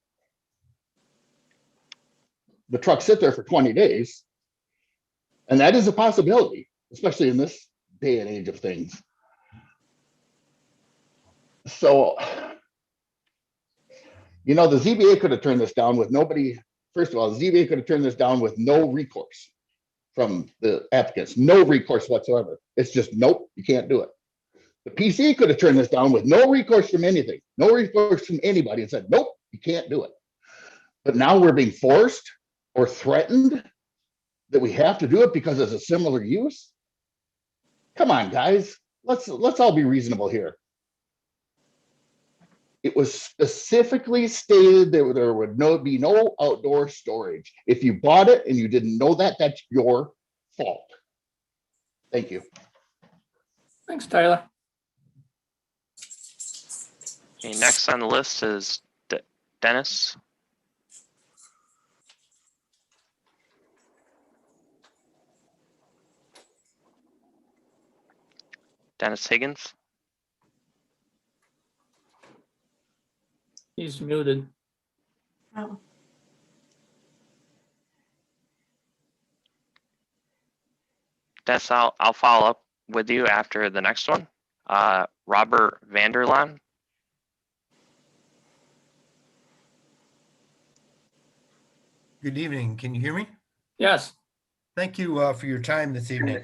The trucks sit there for 20 days. And that is a possibility, especially in this day and age of things. So, you know, the ZBA could have turned this down with nobody. First of all, the ZBA could have turned this down with no recourse from the applicants, no recourse whatsoever. It's just, nope, you can't do it. The PC could have turned this down with no recourse from anything, no recourse from anybody, and said, nope, you can't do it. But now we're being forced or threatened that we have to do it because it's a similar use. Come on, guys, let's all be reasonable here. It was specifically stated that there would be no outdoor storage. If you bought it and you didn't know that, that's your fault. Thank you. Thanks, Tyler. Okay, next on the list is Dennis. Dennis Higgins. He's muted. oh, Dennis, I'll follow up with you after the next one. Robert Vanderlaan. Good evening. Can you hear me? Yes. Thank you for your time this evening.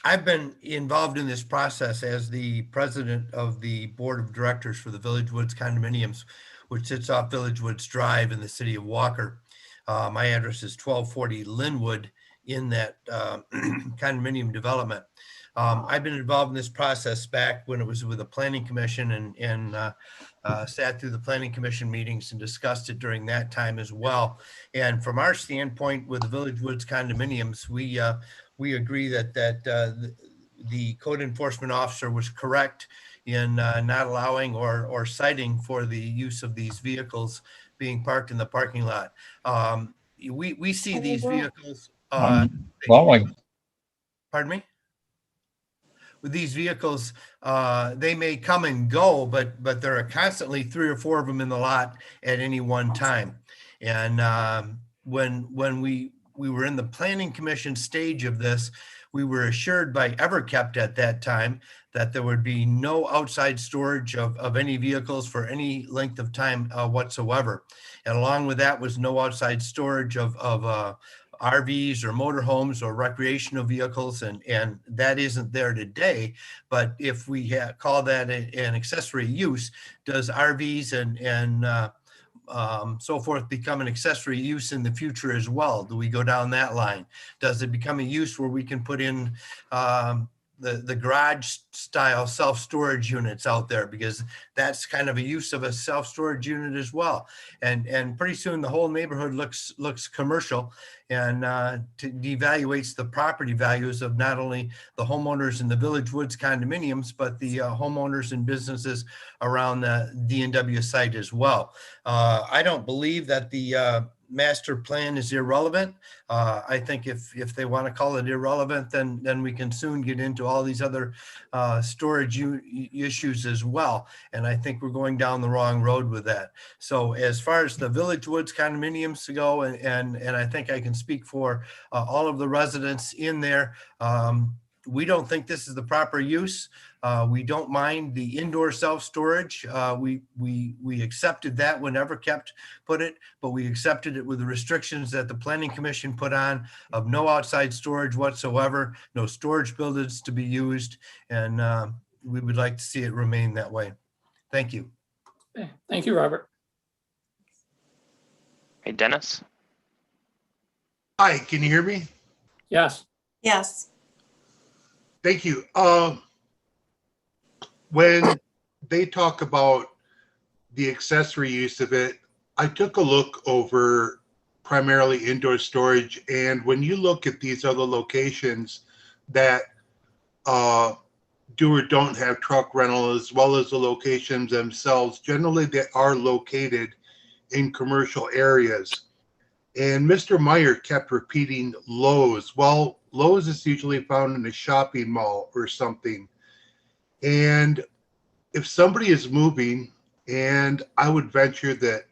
I've been involved in this process as the president of the board of directors for the Village Woods condominiums, which sits off Village Woods Drive in the city of Walker. My address is 1240 Linwood in that condominium development. I've been involved in this process back when it was with the Planning Commission and sat through the Planning Commission meetings and discussed it during that time as well. And from our standpoint with the Village Woods condominiums, we agree that the code enforcement officer was correct in not allowing or citing for the use of these vehicles being parked in the parking lot. We see these vehicles. Pardon me? With these vehicles, they may come and go, but there are constantly 3 or 4 of them in the lot at any one time. And when we were in the Planning Commission stage of this, we were assured by Everkept at that time that there would be no outside storage of any vehicles for any length of time whatsoever. And along with that was no outside storage of RVs or motorhomes or recreational vehicles, and that isn't there today. But if we call that an accessory use, does RVs and so forth become an accessory use in the future as well? Do we go down that line? Does it become a use where we can put in the garage style self-storage units out there, because that's kind of a use of a self-storage unit as well. And pretty soon the whole neighborhood looks commercial and devaluates the property values of not only the homeowners in the Village Woods condominiums, but the homeowners and businesses around the D&W site as well. I don't believe that the master plan is irrelevant. I think if they want to call it irrelevant, then we can soon get into all these other storage issues as well. And I think we're going down the wrong road with that. So as far as the Village Woods condominiums to go, and I think I can speak for all of the residents in there, we don't think this is the proper use. We don't mind the indoor self-storage. We accepted that when Everkept put it, but we accepted it with the restrictions that the Planning Commission put on of no outside storage whatsoever, no storage buildings to be used, and we would like to see it remain that way. Thank you. Okay. Thank you, Robert. Hey, Dennis. Hi, can you hear me? Yes. Yes. Thank you. When they talk about the accessory use of it, I took a look over primarily indoor storage. And when you look at these other locations that do or don't have truck rental, as well as the locations themselves, generally they are located in commercial areas. And Mr. Meyer kept repeating Lowe's. Well, Lowe's is usually found in a shopping mall or something. And if somebody is moving, and I would venture that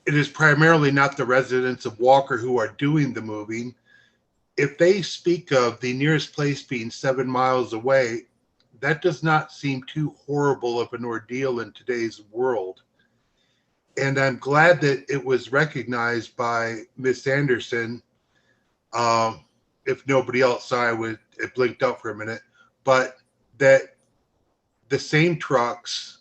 it is primarily not the residents of Walker who are doing the moving, if they speak of the nearest place being 7 miles away, that does not seem too horrible of an ordeal in today's world. And I'm glad that it was recognized by Miss Anderson. If nobody else saw it blinked out for a minute, but that the same trucks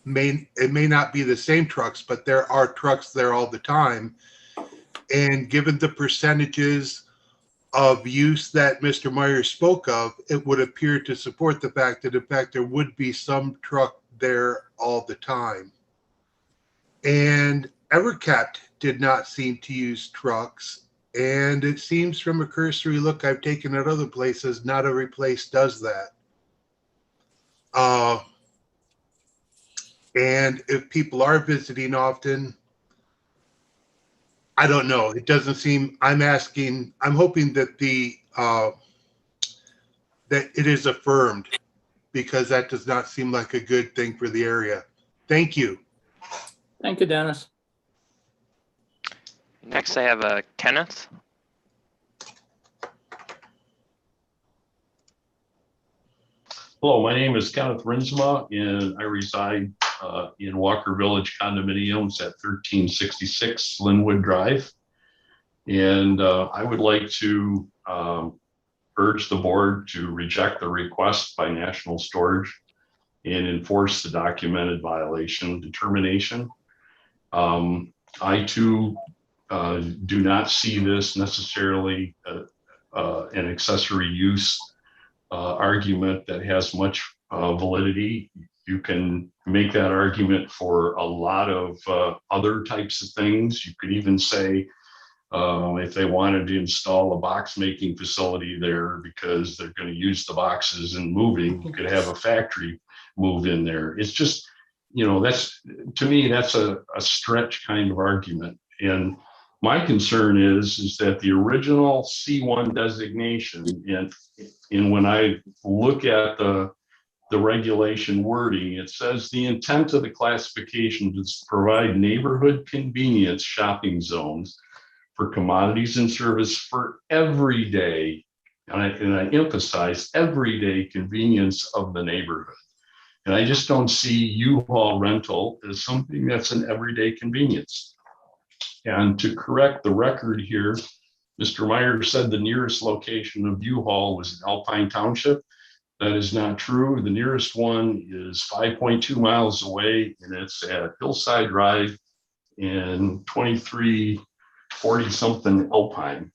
may not be the same trucks, but there are trucks there all the time. And given the percentages of use that Mr. Meyer spoke of, it would appear to support the fact that in fact there would be some truck there all the time. And Everkept did not seem to use trucks. And it seems from a cursory look I've taken at other places, not every place does that. And if people are visiting often, I don't know. It doesn't seem, I'm hoping that that it is affirmed, because that does not seem like a good thing for the area. Thank you. Thank you, Dennis. Next, I have Kenneth. Hello, my name is Kenneth Rinsma, and I reside in Walker Village condominiums at 1366 Linwood Drive. And I would like to urge the board to reject the request by National Storage and enforce the documented violation determination. I too do not see this necessarily an accessory use argument that has much validity. You can make that argument for a lot of other types of things. You could even say if they wanted to install a box making facility there because they're going to use the boxes and moving, you could have a factory move in there. It's just, you know, that's, to me, that's a stretch kind of argument. And my concern is that the original C1 designation, and when I look at the regulation wording, it says the intent of the classification is to provide neighborhood convenience shopping zones for commodities and service for everyday, and I emphasize everyday convenience of the neighborhood. And I just don't see U-Haul rental as something that's an everyday convenience. And to correct the record here, Mr. Meyer said the nearest location of U-Haul was in Alpine Township. That is not true. The nearest one is 5.2 miles away, and it's at Hillside Drive in 2340 something Alpine.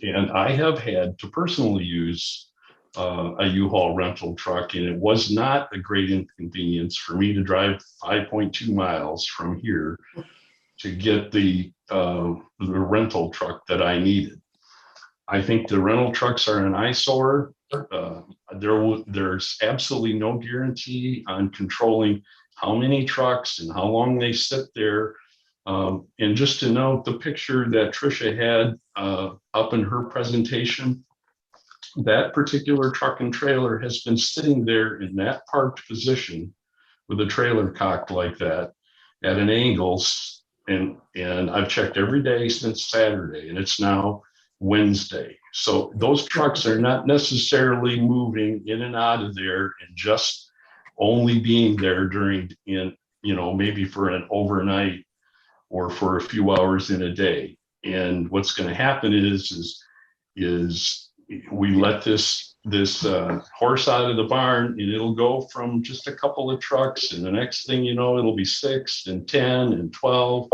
And I have had to personally use a U-Haul rental truck, and it was not a great inconvenience for me to drive 5.2 miles from here to get the rental truck that I needed. I think the rental trucks are an eyesore. There's absolutely no guarantee on controlling how many trucks and how long they sit there. And just to note, the picture that Tricia had up in her presentation, that particular truck and trailer has been sitting there in that parked position with a trailer cocked like that at an angle. And I've checked every day since Saturday, and it's now Wednesday. So those trucks are not necessarily moving in and out of there and just only being there during, maybe for an overnight or for a few hours in a day. And what's going to happen is we let this horse out of the barn, and it'll go from just a couple of trucks, and the next thing you know, it'll be 6 and 10 and 12.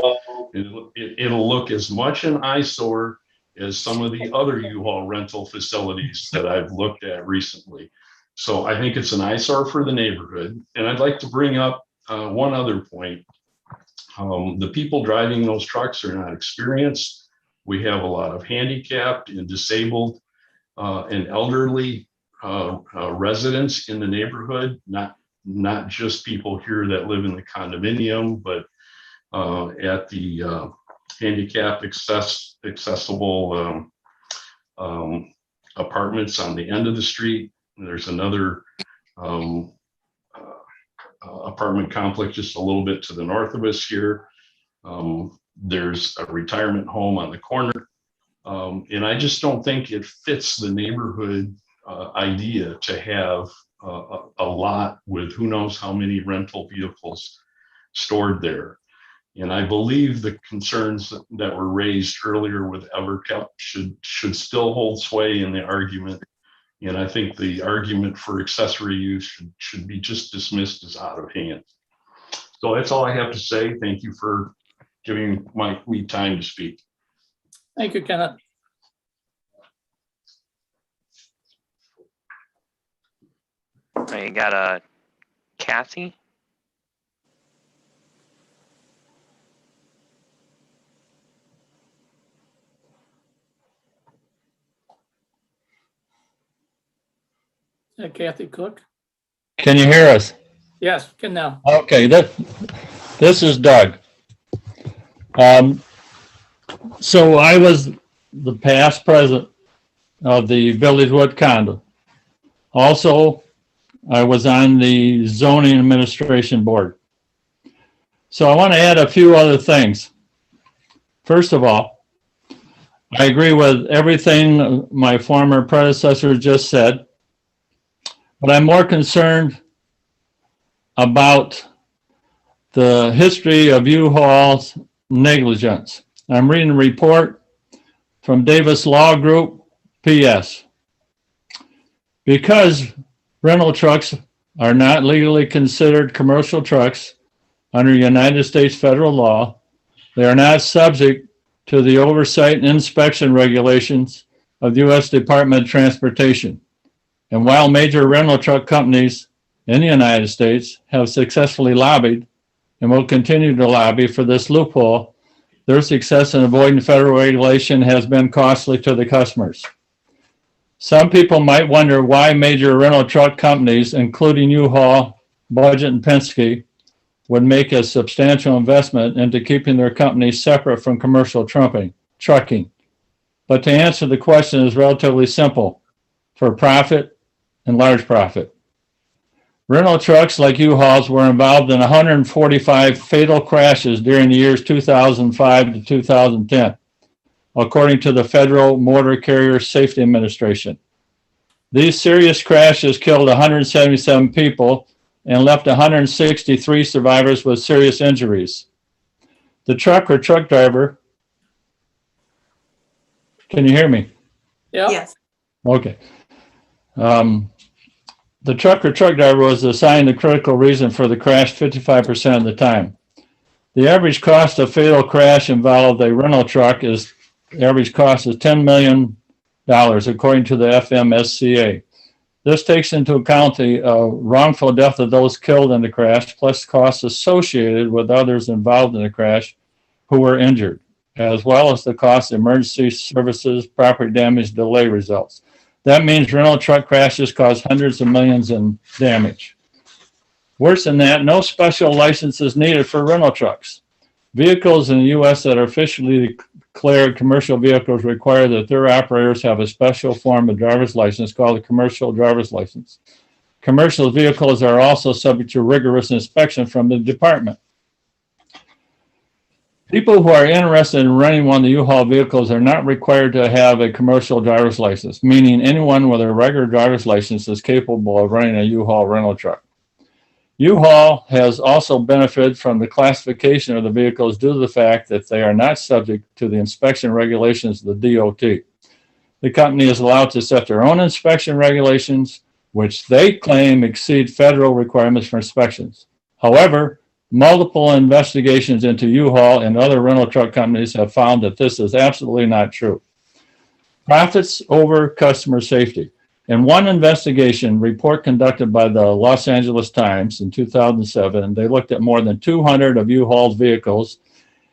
It'll look as much an eyesore as some of the other U-Haul rental facilities that I've looked at recently. So I think it's an eyesore for the neighborhood. And I'd like to bring up one other point. The people driving those trucks are not experienced. We have a lot of handicapped and disabled and elderly residents in the neighborhood, not just people here that live in the condominium, but at the handicap accessible apartments on the end of the street. There's another apartment complex just a little bit to the north of us here. There's a retirement home on the corner. And I just don't think it fits the neighborhood idea to have a lot with who knows how many rental vehicles stored there. And I believe the concerns that were raised earlier with Everkept should still hold sway in the argument. And I think the argument for accessory use should be just dismissed as out of hand. So that's all I have to say. Thank you for giving me time to speak. Thank you, Kenneth. You got Kathy? Kathy Cook. Can you hear us? Yes, can now. Okay, this is Doug. So I was the past president of the Villagewood condo. Also, I was on the zoning administration board. So I want to add a few other things. First of all, I agree with everything my former predecessor just said. but I'm more concerned about the history of U-Haul's negligence. I'm reading a report from Davis Law Group, PS. Because rental trucks are not legally considered commercial trucks under United States federal law, they are not subject to the oversight and inspection regulations of the U.S. Department of Transportation. And while major rental truck companies in the United States have successfully lobbied and will continue to lobby for this loophole, their success in avoiding federal regulation has been costly to the customers. Some people might wonder why major rental truck companies, including U-Haul, Budget, and Penske, would make a substantial investment into keeping their companies separate from commercial trucking. But to answer the question is relatively simple: for profit and large profit. Rental trucks like U-Hauls were involved in 145 fatal crashes during the years 2005 to 2010, according to the Federal Motor Carrier Safety Administration. These serious crashes killed 177 people and left 163 survivors with serious injuries. The truck or truck driver, can you hear me? Yeah. Yes. Okay. The truck or truck driver was assigned the critical reason for the crash 55% of the time. The average cost of fatal crash involved a rental truck is, the average cost is $10 million, according to the FMSCA. This takes into account the wrongful death of those killed in the crash, plus costs associated with others involved in the crash who were injured, as well as the cost of emergency services, property damage, delay results. That means rental truck crashes cause hundreds of millions in damage. Worse than that, no special license is needed for rental trucks. Vehicles in the U.S. that are officially declared commercial vehicles require that their operators have a special form of driver's license called a commercial driver's license. Commercial vehicles are also subject to rigorous inspection from the department. People who are interested in renting one of the U-Haul vehicles are not required to have a commercial driver's license, meaning anyone with a regular driver's license is capable of renting a U-Haul rental truck. U-Haul has also benefited from the classification of the vehicles due to the fact that they are not subject to the inspection regulations of the DOT. The company is allowed to set their own inspection regulations, which they claim exceed federal requirements for inspections. However, multiple investigations into U-Haul and other rental truck companies have found that this is absolutely not true. Profits over customer safety. In one investigation report conducted by the Los Angeles Times in 2007, they looked at more than 200 of U-Haul's vehicles,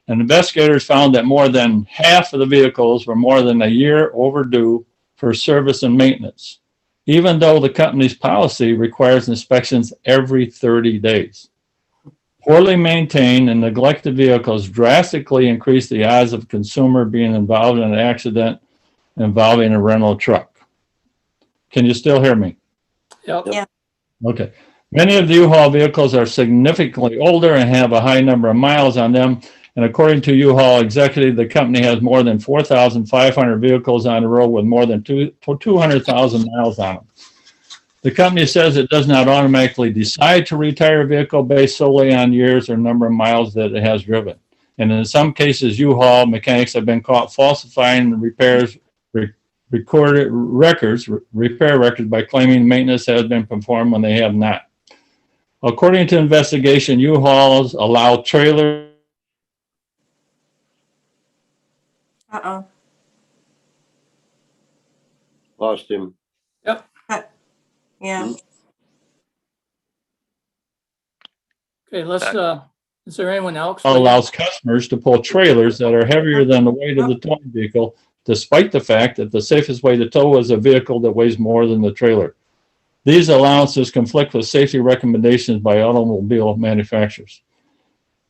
and investigators found that more than half of the vehicles were more than a year overdue for service and maintenance, even though the company's policy requires inspections every 30 days. Poorly maintained and neglected vehicles drastically increase the odds of a consumer being involved in an accident involving a rental truck. Can you still hear me? Yep. Yeah. Okay. Many of the U-Haul vehicles are significantly older and have a high number of miles on them. And according to U-Haul executive, the company has more than 4,500 vehicles on the road with more than 200,000 miles on them. The company says it does not automatically decide to retire a vehicle based solely on years or number of miles that it has driven. And in some cases, U-Haul mechanics have been caught falsifying repair records by claiming maintenance has been performed when they have not. According to investigation, U-Hauls allow trailers. Uh-oh. Lost him. Yep. Yeah. Okay, let's, is there anyone else? Allows customers to pull trailers that are heavier than the weight of the towing vehicle, despite the fact that the safest way to tow is a vehicle that weighs more than the trailer. These allowances conflict with safety recommendations by automobile manufacturers.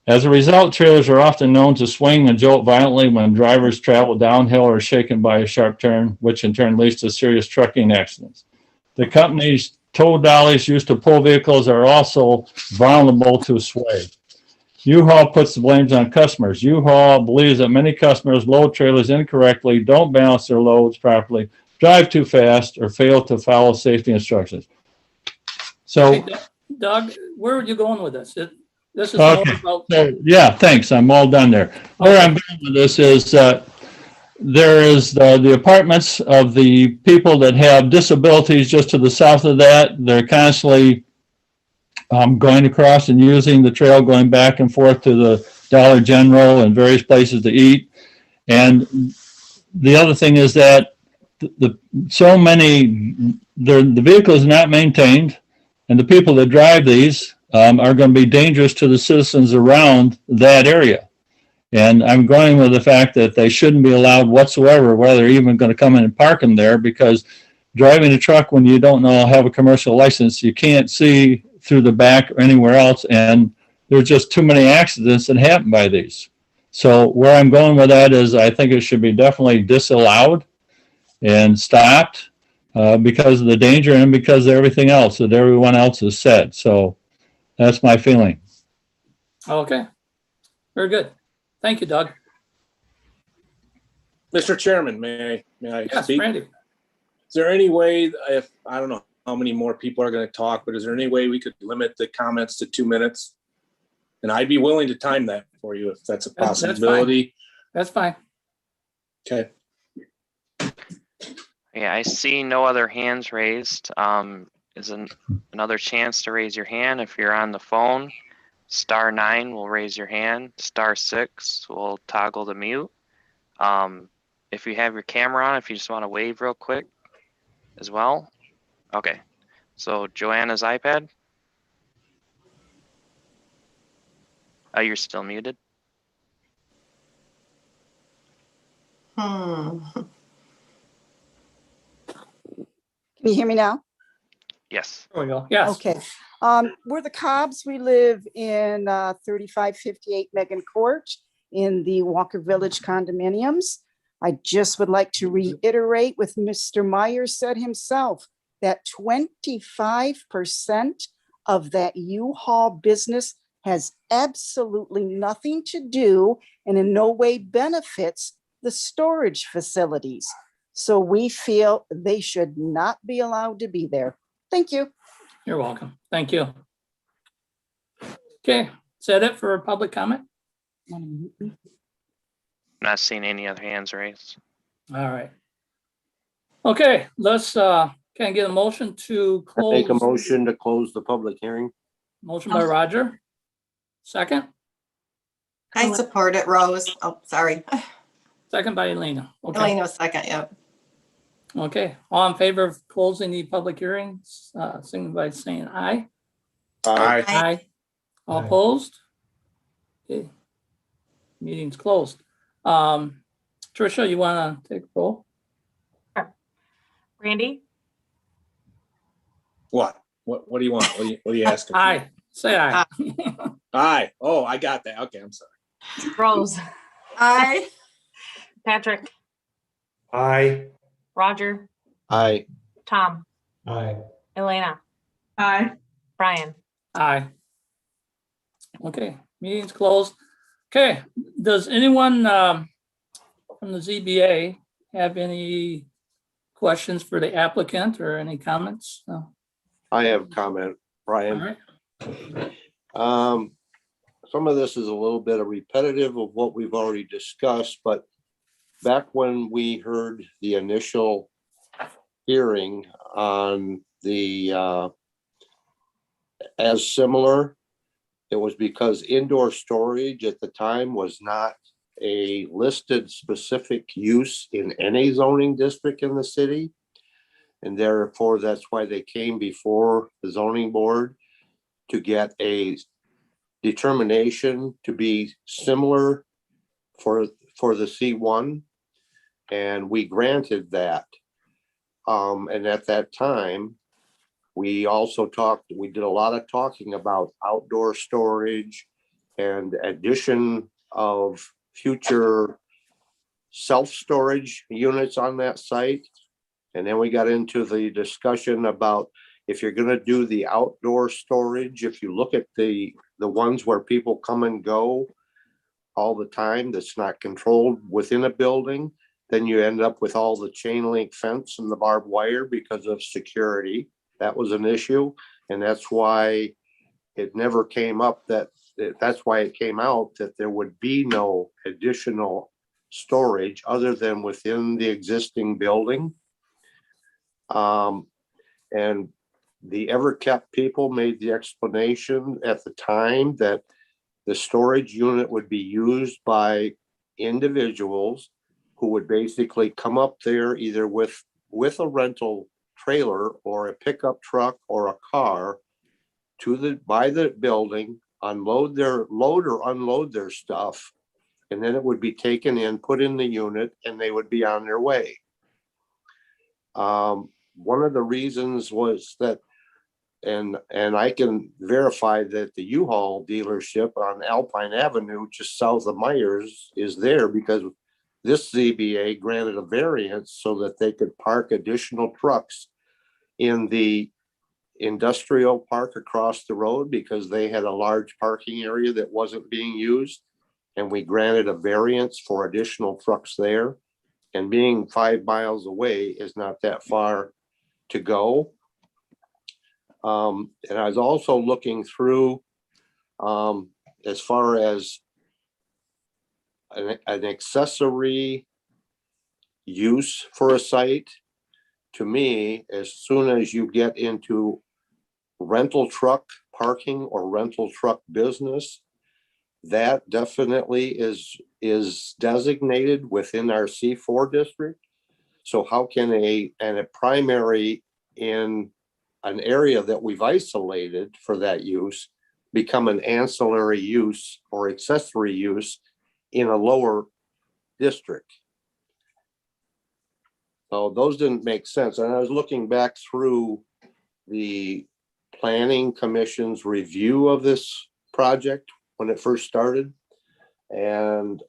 As a result, trailers are often known to swing and jolt violently when drivers travel downhill or shaken by a sharp turn, which in turn leads to serious trucking accidents. The company's tow dollies used to pull vehicles are also vulnerable to sway. U-Haul puts the blames on customers. U-Haul believes that many customers load trailers incorrectly, don't balance their loads properly, drive too fast, or fail to follow safety instructions. So, Hey, Doug, where are you going with this? This is more okay, about, so, yeah, thanks. I'm all done there. Where I'm going with this is, there is the apartments of the people that have disabilities just to the south of that. They're constantly going across and using the trail, going back and forth to the Dollar General and various places to eat. And the other thing is that the vehicle is not maintained, and the people that drive these are going to be dangerous to the citizens around that area. And I'm going with the fact that they shouldn't be allowed whatsoever, whether they're even going to come in and park them there, because driving a truck when you don't know, have a commercial license, you can't see through the back or anywhere else. And there's just too many accidents that happen by these. So where I'm going with that is I think it should be definitely disallowed and stopped because of the danger and because of everything else that everyone else has said. So that's my feeling. okay, very good. Thank you, Doug. Mr. Chairman, may I Yes, speak? Randy. Is there any way, if, I don't know how many more people are going to talk, but is there any way we could limit the comments to 2 minutes? And I'd be willing to time that for you if that's a That's fine. possibility. That's fine. Okay. Yeah, I see no other hands raised. Is another chance to raise your hand. If you're on the phone, *9 will raise your hand. *6 will toggle the mute. If you have your camera on, if you just want to wave real quick as well. Okay, so Joanna's iPad. Oh, you're still muted. Hmm. Can you hear me now? Yes. There we go. Yes. Okay. We're the Cobbs. We live in 3558 Megan Court in the Walker Village condominiums. I just would like to reiterate what Mr. Meyer said himself, that 25% of that U-Haul business has absolutely nothing to do and in no way benefits the storage facilities. So we feel they should not be allowed to be there. Thank you. You're welcome. Thank you. Okay, is that it for public comment? Not seeing any other hands raised. All right. Okay, let's, can I get a motion to I close? make a motion to close the public hearing. Motion by Roger. Second? I support it, Rose. Oh, sorry. Second by Elena. Okay, Elena, second, yep. okay. All in favor of closing the public hearings, signify by saying aye. Aye. Aye. All opposed? Okay. Meeting's closed. Tricia, you want to take a roll? Randy, What? What do you want? What are you asking? Aye. Say aye. Aye. Oh, I got that. Okay, I'm sorry. Rose, Aye. Patrick, Aye. Roger, Aye. Tom, Aye. Elena, Aye. Brian. Aye. Okay, meeting's closed. Okay, does anyone from the ZBA have any questions for the applicant or any comments? No? I have a comment, All Brian. right. Some of this is a little bit of repetitive of what we've already discussed, but back when we heard the initial hearing on the as similar, it was because indoor storage at the time was not a listed specific use in any zoning district in the city. And therefore, that's why they came before the zoning board to get a determination to be similar for the C1. And we granted that. And at that time, we also we did a lot of talking about outdoor storage and addition of future self-storage units on that site. And then we got into the discussion about if you're going to do the outdoor storage, if you look at the ones where people come and go all the time, that's not controlled within a building, then you end up with all the chain link fence and the barbed wire because of security. That was an issue. And that's why it never came up that's why it came out that there would be no additional storage other than within the existing building. And the Everkept people made the explanation at the time that the storage unit would be used by individuals who would basically come up there either with a rental trailer or a pickup truck or a car by the building, load or unload their stuff, and then it would be taken in, put in the unit, and they would be on their way. One of the reasons was that, and I can verify that the U-Haul dealership on Alpine Avenue, just south of Myers, is there because this ZBA granted a variance so that they could park additional trucks in the industrial park across the road because they had a large parking area that wasn't being used. And we granted a variance for additional trucks there. And being 5 miles away is not that far to go. And I was also looking through as far as an accessory use for a site. To me, as soon as you get into rental truck parking or rental truck business, that definitely is designated within our C4 district. So how can a primary in an area that we've isolated for that use become an ancillary use or accessory use in a lower district? So those didn't make sense. And I was looking back through the Planning Commission's review of this project when it first started. And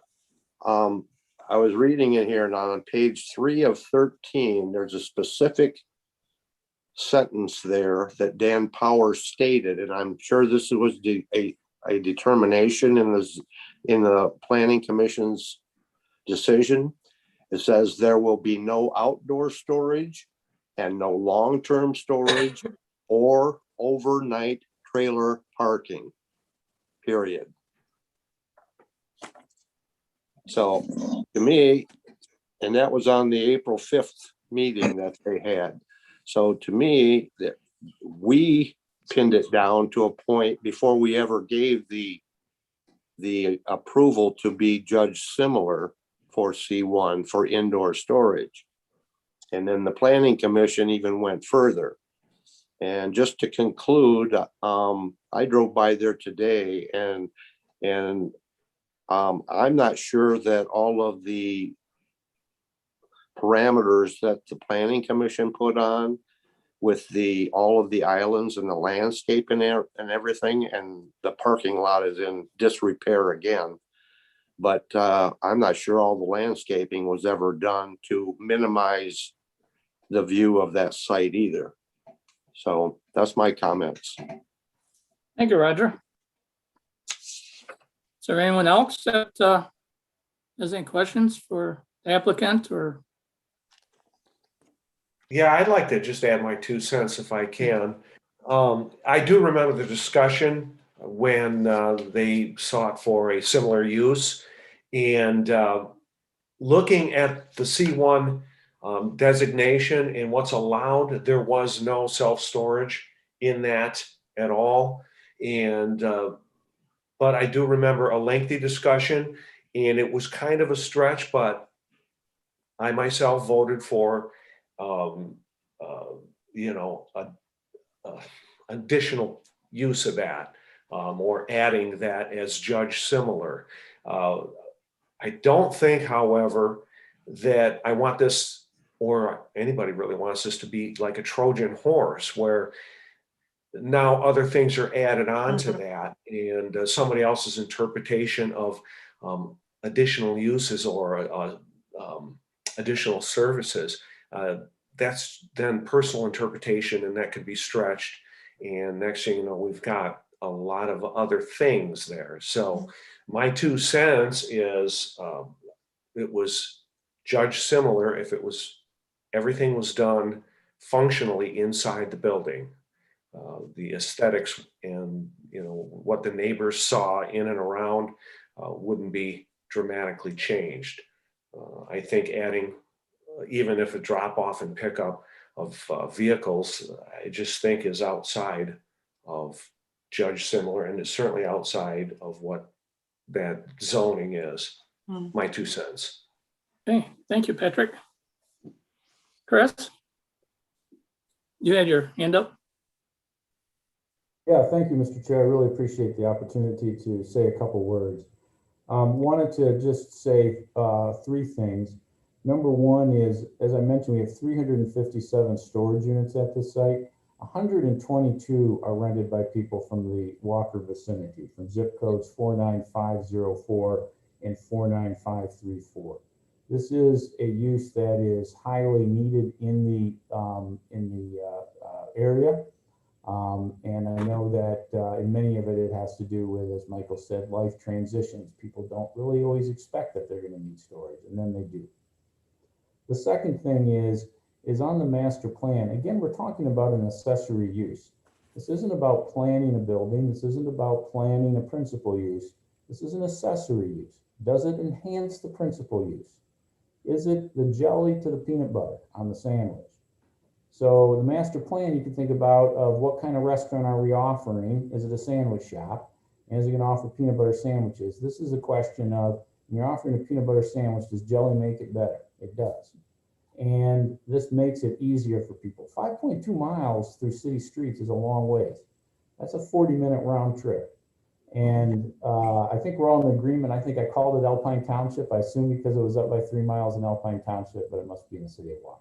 I was reading it here, and on page 3 of 13, there's a specific sentence there that Dan Power stated, and I'm sure this was a determination in the Planning Commission's decision. It says there will be no outdoor storage and no long-term storage or overnight trailer parking, period. So to me, and that was on the April 5th meeting that they had. So to me, that we pinned it down to a point before we ever gave the approval to be judged similar for C1 for indoor storage. And then the Planning Commission even went further. And just to conclude, I drove by there today, and I'm not sure that all of the parameters that the Planning Commission put on with all of the islands and the landscape and everything, and the parking lot is in disrepair again. But I'm not sure all the landscaping was ever done to minimize the view of that site either. So that's my comments. Thank you, Roger. Is there anyone else that has any questions for the applicant or? Yeah, I'd like to just add my 2 cents if I can. I do remember the discussion when they sought for a similar use, and looking at the C1 designation and what's allowed, there was no self-storage in that at all. And but I do remember a lengthy discussion, and it was kind of a stretch, but I myself voted for additional use of that, or adding that as judge similar. I don't think, however, that I want this, or anybody really wants this to be like a Trojan horse where now other things are added on to that, and somebody else's interpretation of additional uses or additional services. That's then personal interpretation, and that could be stretched. And next thing you know, we've got a lot of other things there. So my 2 cents is it was judged similar if everything was done functionally inside the building. the aesthetics and, what the neighbors saw in and around wouldn't be dramatically changed. I think adding, even if a drop off and pickup of vehicles, I just think is outside of Judge Similar, and is certainly outside of what that zoning is. My 2 cents. Okay, thank you, Patrick. Chris? You had your hand up? Yeah, thank you, Mr. Chair. I really appreciate the opportunity to say a couple words. Wanted to just say 3 things. Number one is, as I mentioned, we have 357 storage units at this site. 122 are rented by people from the Walker vicinity, from zip codes 49504 and 49534. This is a use that is highly needed in the area. And I know that in many of it, it has to do with, as Michael said, life transitions. People don't really always expect that they're going to need storage, and then they do. The second thing is on the master plan. Again, we're talking about an accessory use. This isn't about planning a building. This isn't about planning a principal use. This is an accessory use. Does it enhance the principal use? Is it the jelly to the peanut butter on the sandwich? So the master plan, you can think about of what kind of restaurant are we offering? Is it a sandwich shop? And is it going to offer peanut butter sandwiches? This is a question of, when you're offering a peanut butter sandwich, does jelly make it better? It does. And this makes it easier for people. 5.2 miles through city streets is a long ways. That's a 40-minute round trip. And I think we're all in agreement. I think I called it Alpine Township. I assume because it was up by 3 miles in Alpine Township, but it must be in the city of Walker.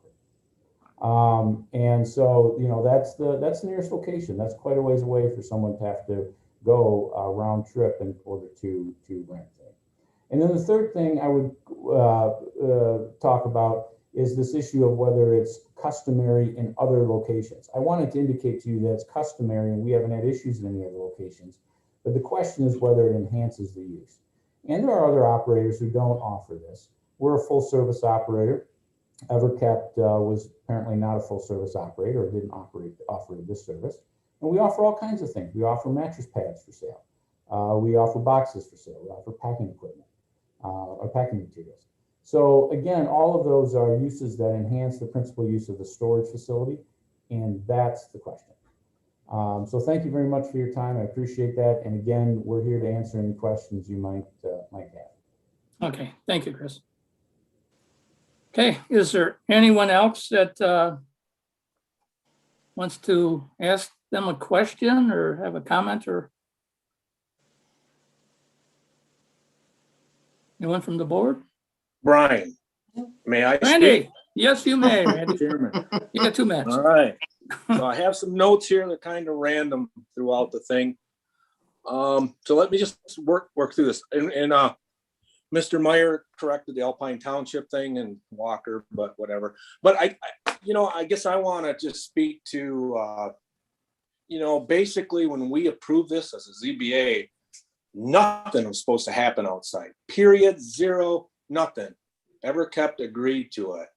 And so, that's the nearest location. That's quite a ways away for someone to have to go a round trip in order to rent it. And then the third thing I would talk about is this issue of whether it's customary in other locations. I wanted to indicate to you that it's customary and we haven't had issues in any other locations, but the question is whether it enhances the use. And there are other operators who don't offer this. We're a full service operator. Everkept was apparently not a full service operator or didn't offer this service. And we offer all kinds of things. We offer mattress pads for sale. We offer boxes for sale. We offer packing equipment or packing materials. So again, all of those are uses that enhance the principal use of the storage facility, and that's the question. So thank you very much for your time. I appreciate that. And again, we're here to answer any questions you might have. Okay, thank you, Chris. Okay, is there anyone else that wants to ask them a question or have a comment, or anyone from the board? Brian, may I Randy, speak? yes, you may, Randy. Chairman. You got 2 minutes. All right. So I have some notes here that kind of random throughout the thing. So let me just work through this. And Mr. Meyer corrected the Alpine Township thing and Walker, but whatever. But I guess I want to just speak to, basically when we approved this as a ZBA, nothing was supposed to happen outside. Period, zero, nothing. Everkept agreed to it.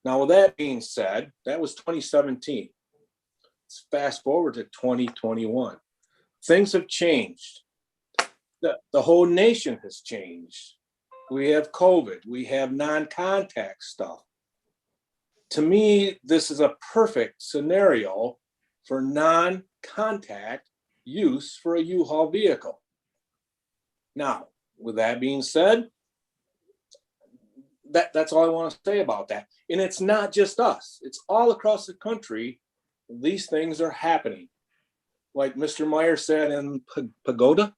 Now, with that being said, that was 2017. Let's fast forward to 2021. Things have changed. The whole nation has changed. We have COVID. We have non-contact stuff. To me, this is a perfect scenario for non-contact use for a U-Haul vehicle. Now, with that being said, that's all I want to say about that. And it's not just us. It's all across the country. These things are happening. Like Mr. Meyer said in Pagoda,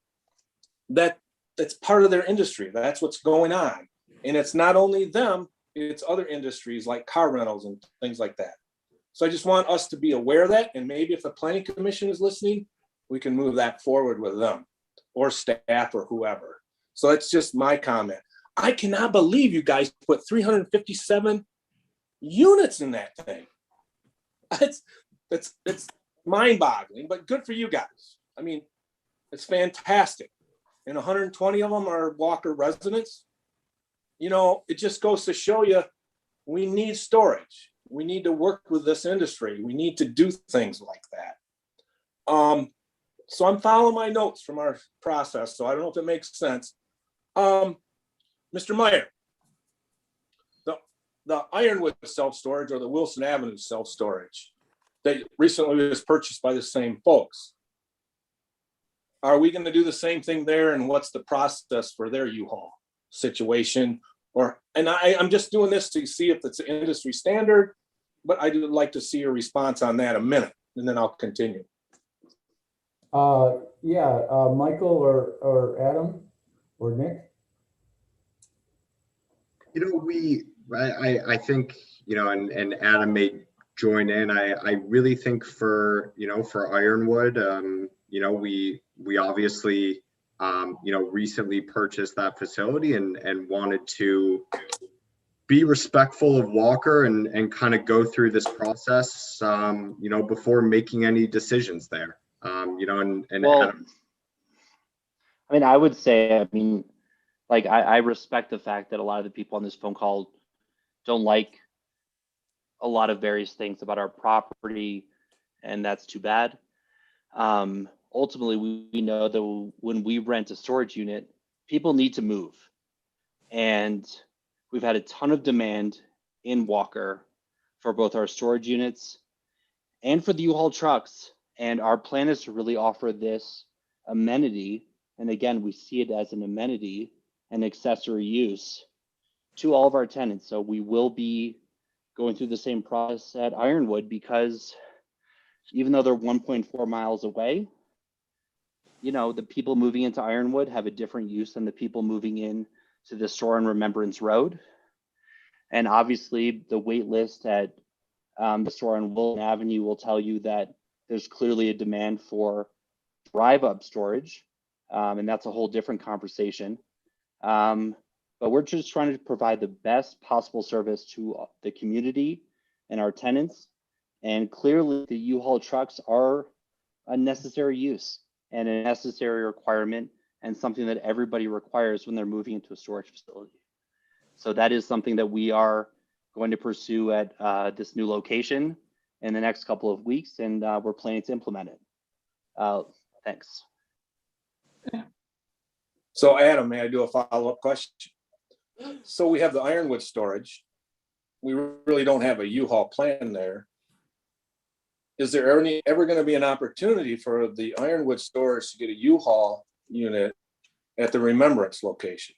that's part of their industry. That's what's going on. And it's not only them, it's other industries like car rentals and things like that. So I just want us to be aware of that. And maybe if the planning commission is listening, we can move that forward with them or staff or whoever. So that's just my comment. I cannot believe you guys put 357 units in that thing. It's mind-boggling, but good for you guys. I mean, it's fantastic. And 120 of them are Walker residents. It just goes to show you we need storage. We need to work with this industry. We need to do things like that. So I'm following my notes from our process, so I don't know if it makes sense. Mr. Meyer, the Ironwood self-storage or the Wilson Avenue self-storage that recently was purchased by the same folks. Are we going to do the same thing there? And what's the process for their U-Haul situation? I'm just doing this to see if it's an industry standard, but I would like to see your response on that a minute, and then I'll continue. Michael or Adam or Nick? I think, and Adam may join in. I really think for Ironwood, we obviously, recently purchased that facility and wanted to be respectful of Walker and kind of go through this process, before making any decisions there. Well, Adam. I would say, I respect the fact that a lot of the people on this phone call don't like a lot of various things about our property, and that's too bad. Ultimately, we know that when we rent a storage unit, people need to move. And we've had a ton of demand in Walker for both our storage units and for the U-Haul trucks. And our plan is to really offer this amenity. And again, we see it as an amenity and accessory use to all of our tenants. So we will be going through the same process at Ironwood, because even though they're 1.4 miles away, the people moving into Ironwood have a different use than the people moving in to the store on Remembrance Road. And obviously the wait list at the store on Wilson Avenue will tell you that there's clearly a demand for drive-up storage. And that's a whole different conversation. But we're just trying to provide the best possible service to the community and our tenants. And clearly the U-Haul trucks are a necessary use and a necessary requirement, and something that everybody requires when they're moving into a storage facility. So that is something that we are going to pursue at this new location in the next couple of weeks, and we're planning to implement it. Thanks. So Adam, may I do a follow-up question? So we have the Ironwood storage. We really don't have a U-Haul plan there. Is there ever going to be an opportunity for the Ironwood storage to get a U-Haul unit at the Remembrance location?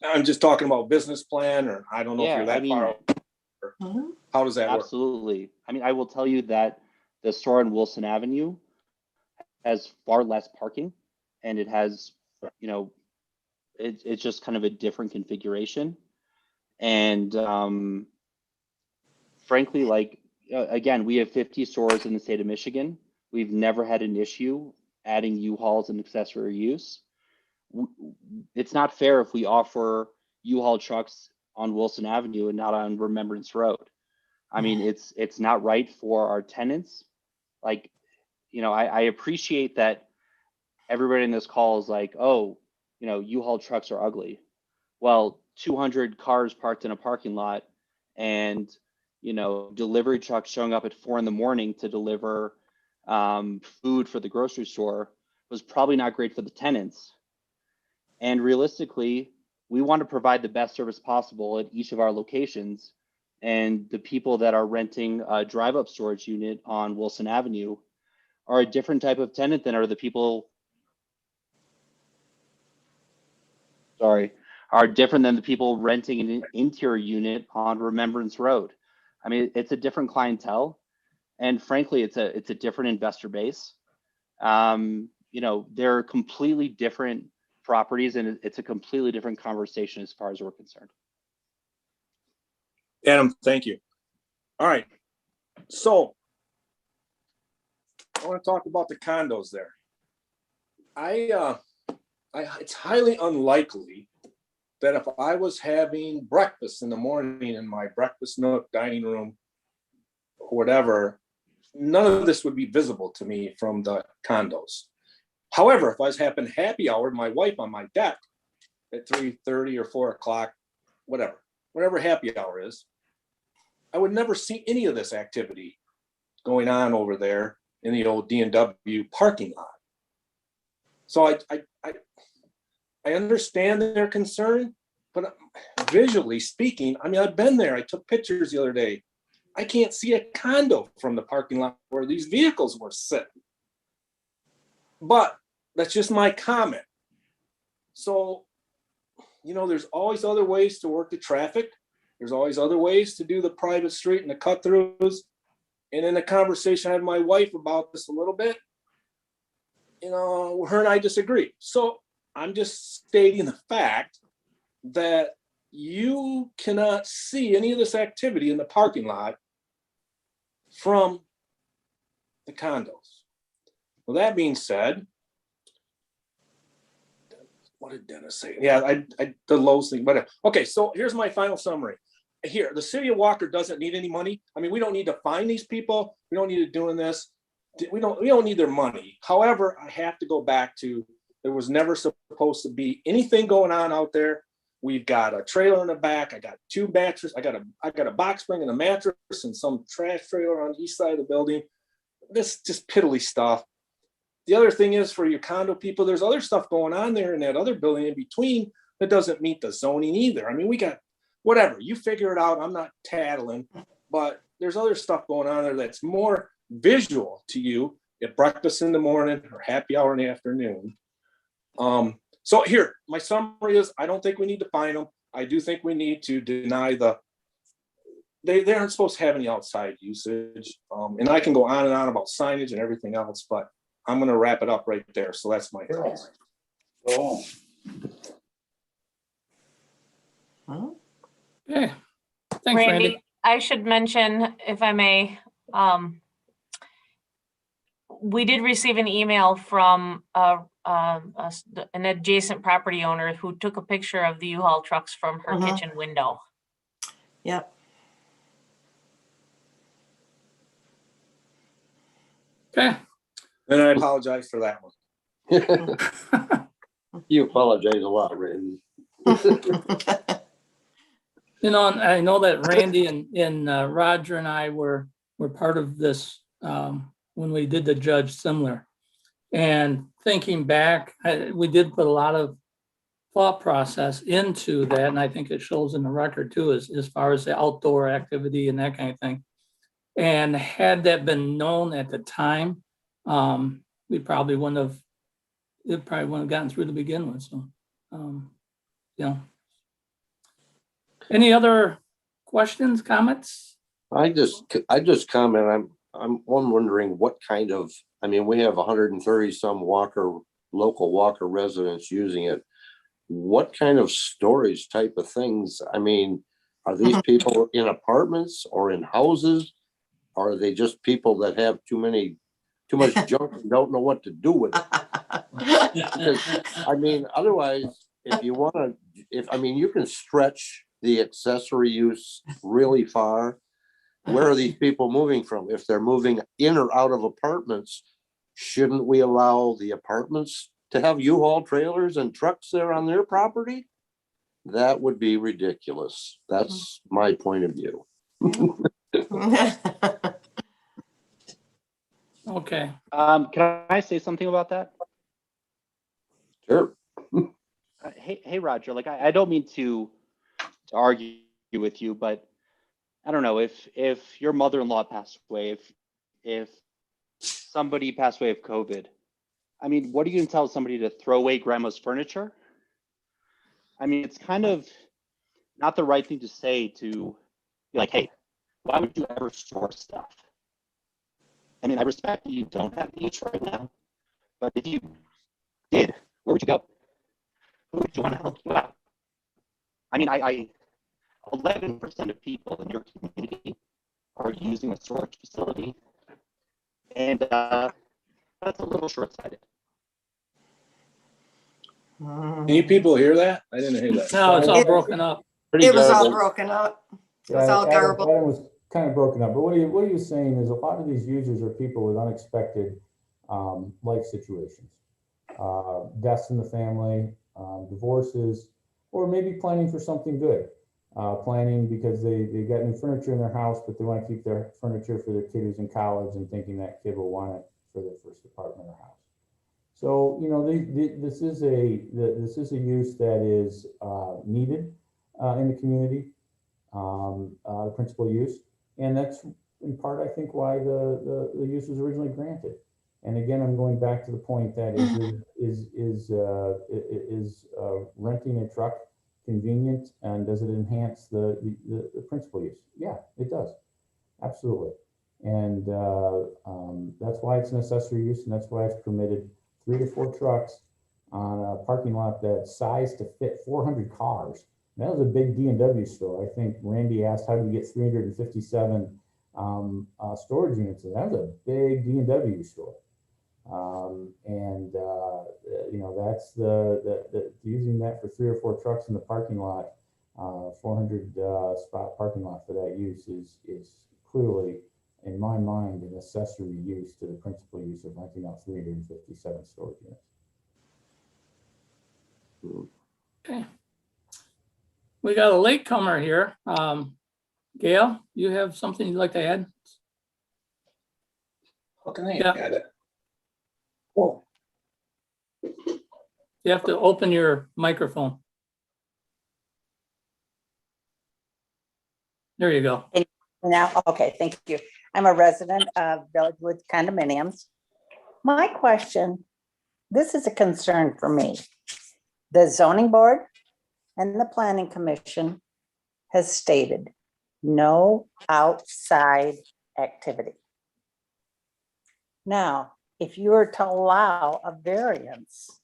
I'm just talking about business plan, or I don't know if you're that far out. How does that work? Absolutely. I will tell you that the store on Wilson Avenue has far less parking, and it has, it's just kind of a different configuration. And frankly, again, we have 50 stores in the state of Michigan. We've never had an issue adding U-Hauls and accessory use. It's not fair if we offer U-Haul trucks on Wilson Avenue and not on Remembrance Road. It's not right for our tenants. I appreciate that everybody in this call is like, oh, U-Haul trucks are ugly. Well, 200 cars parked in a parking lot, and delivery trucks showing up at 4 a.m. to deliver food for the grocery store was probably not great for the tenants. And realistically, we want to provide the best service possible at each of our locations. And the people that are renting a drive-up storage unit on Wilson Avenue are a different type of tenant than are the people, are different than the people renting an interior unit on Remembrance Road. It's a different clientele, and frankly, it's a different investor base. They're completely different properties, and it's a completely different conversation as far as we're concerned. Adam, thank you. All right. So I want to talk about the condos there. It's highly unlikely that if I was having breakfast in the morning in my breakfast nook, dining room, or whatever, none of this would be visible to me from the condos. However, if I was having happy hour with my wife on my deck at 3:30 or 4 o'clock, whatever happy hour is, I would never see any of this activity going on over there. in the old D&W parking lot. So I understand their concern, but visually speaking, I mean, I've been there. I took pictures the other day. I can't see a condo from the parking lot where these vehicles were sitting. But that's just my comment. So, you know, there's always other ways to work the traffic. There's always other ways to do the private street and the cut throughs. And in a conversation I had with my wife about this a little bit, you know, her and I disagree. So I'm just stating the fact that you cannot see any of this activity in the parking lot from the condos. Well, that being said, what did Dennis say? Yeah, the Lowe's thing, but okay, so here's my final summary. Here, the city of Walker doesn't need any money. I mean, we don't need to find these people. We don't need to doing this. We don't need their money. However, I have to go back to, there was never supposed to be anything going on out there. We've got a trailer in the back. I got 2 mattresses. I got a box spring and a mattress and some trash trailer on the east side of the building. This just piddly stuff. The other thing is, for your condo people, there's other stuff going on there in that other building in between that doesn't meet the zoning either. I mean, we got whatever, you figure it out. I'm not tattling, but there's other stuff going on there that's more visual to you at breakfast in the morning or happy hour in the afternoon. So here, my summary is, I don't think we need to fine them. I do think we need to deny they aren't supposed to have any outside usage. And I can go on and on about signage and everything else, but I'm going to wrap it up right there. So that's my comment. Oh. Okay. Thanks, Randy. I should mention, if I may, we did receive an email from an adjacent property owner who took a picture of the U-Haul trucks from her kitchen window. Yep. Okay. And I apologize for that one. You apologize a lot, Randy. You know, and I know that Randy and Roger and I were part of this when we did the Judge similar. And thinking back, we did put a lot of thought process into that, and I think it shows in the record too, as far as the outdoor activity and that kind of thing. And had that been known at the time, we probably wouldn't have gotten through to begin with. So, you know. Any other questions, comments? I just comment, I'm wondering what kind of, I mean, we have 130 some local Walker residents using it. What kind of storage type of things? I mean, are these people in apartments or in houses? Or are they just people that have too much junk and don't know what to do with it? Because, I mean, otherwise, if you want to, you can stretch the accessory use really far. Where are these people moving from? If they're moving in or out of apartments, shouldn't we allow the apartments to have U-Haul trailers and trucks there on their property? That would be ridiculous. That's my point of view. Okay. Can I say something about that? Sure. Hey, Roger, like I don't mean to argue with you, but I don't know, if your mother-in-law passed away, if somebody passed away of COVID, I mean, what are you gonna tell somebody to throw away grandma's furniture? I mean, it's kind of not the right thing to say to be like, hey, why would you ever store stuff? I mean, I respect that you don't have needs right now, but if you did, where would you go? Who would you want to help you out? I mean, 11% of people in your community are using a storage facility, and that's a little short-sighted. Can you people hear that? I didn't hear that. No, it's all broken up. It was all broken up. It was all garbled. Adam was kind of broken up, but what are you saying is a lot of these users are people with unexpected life situations, deaths in the family, divorces, or maybe planning for something good. Planning because they got new furniture in their house, but they want to keep their furniture for their kid who's in college and thinking that kid will want it for their first apartment or house. So, you know, this is a use that is needed in the community, the principal use. And that's in part, I think, why the use was originally granted. And again, I'm going back to the point that is renting a truck convenient, and does it enhance the principal use? Yeah, it does. Absolutely. And that's why it's an accessory use, and that's why it's permitted 3 to 4 trucks on a parking lot that's sized to fit 400 cars. And that was a big D&W store. I think Randy asked, how do we get 357 storage units? And that was a big D&W store. You know, that's the using that for 3 or 4 trucks in the parking lot, 400 spot parking lot for that use is clearly, in my mind, an accessory use to the principal use of renting out 357 storage units. Okay. We got a latecomer here. Gail, you have something you'd like to add? How can I Yeah. add it? Whoa. You have to open your microphone. There you go. Now, okay, thank you. I'm a resident of Village Woods condominiums. My question, this is a concern for me. The zoning board and the planning commission has stated no outside activity. Now, if you were to allow a variance,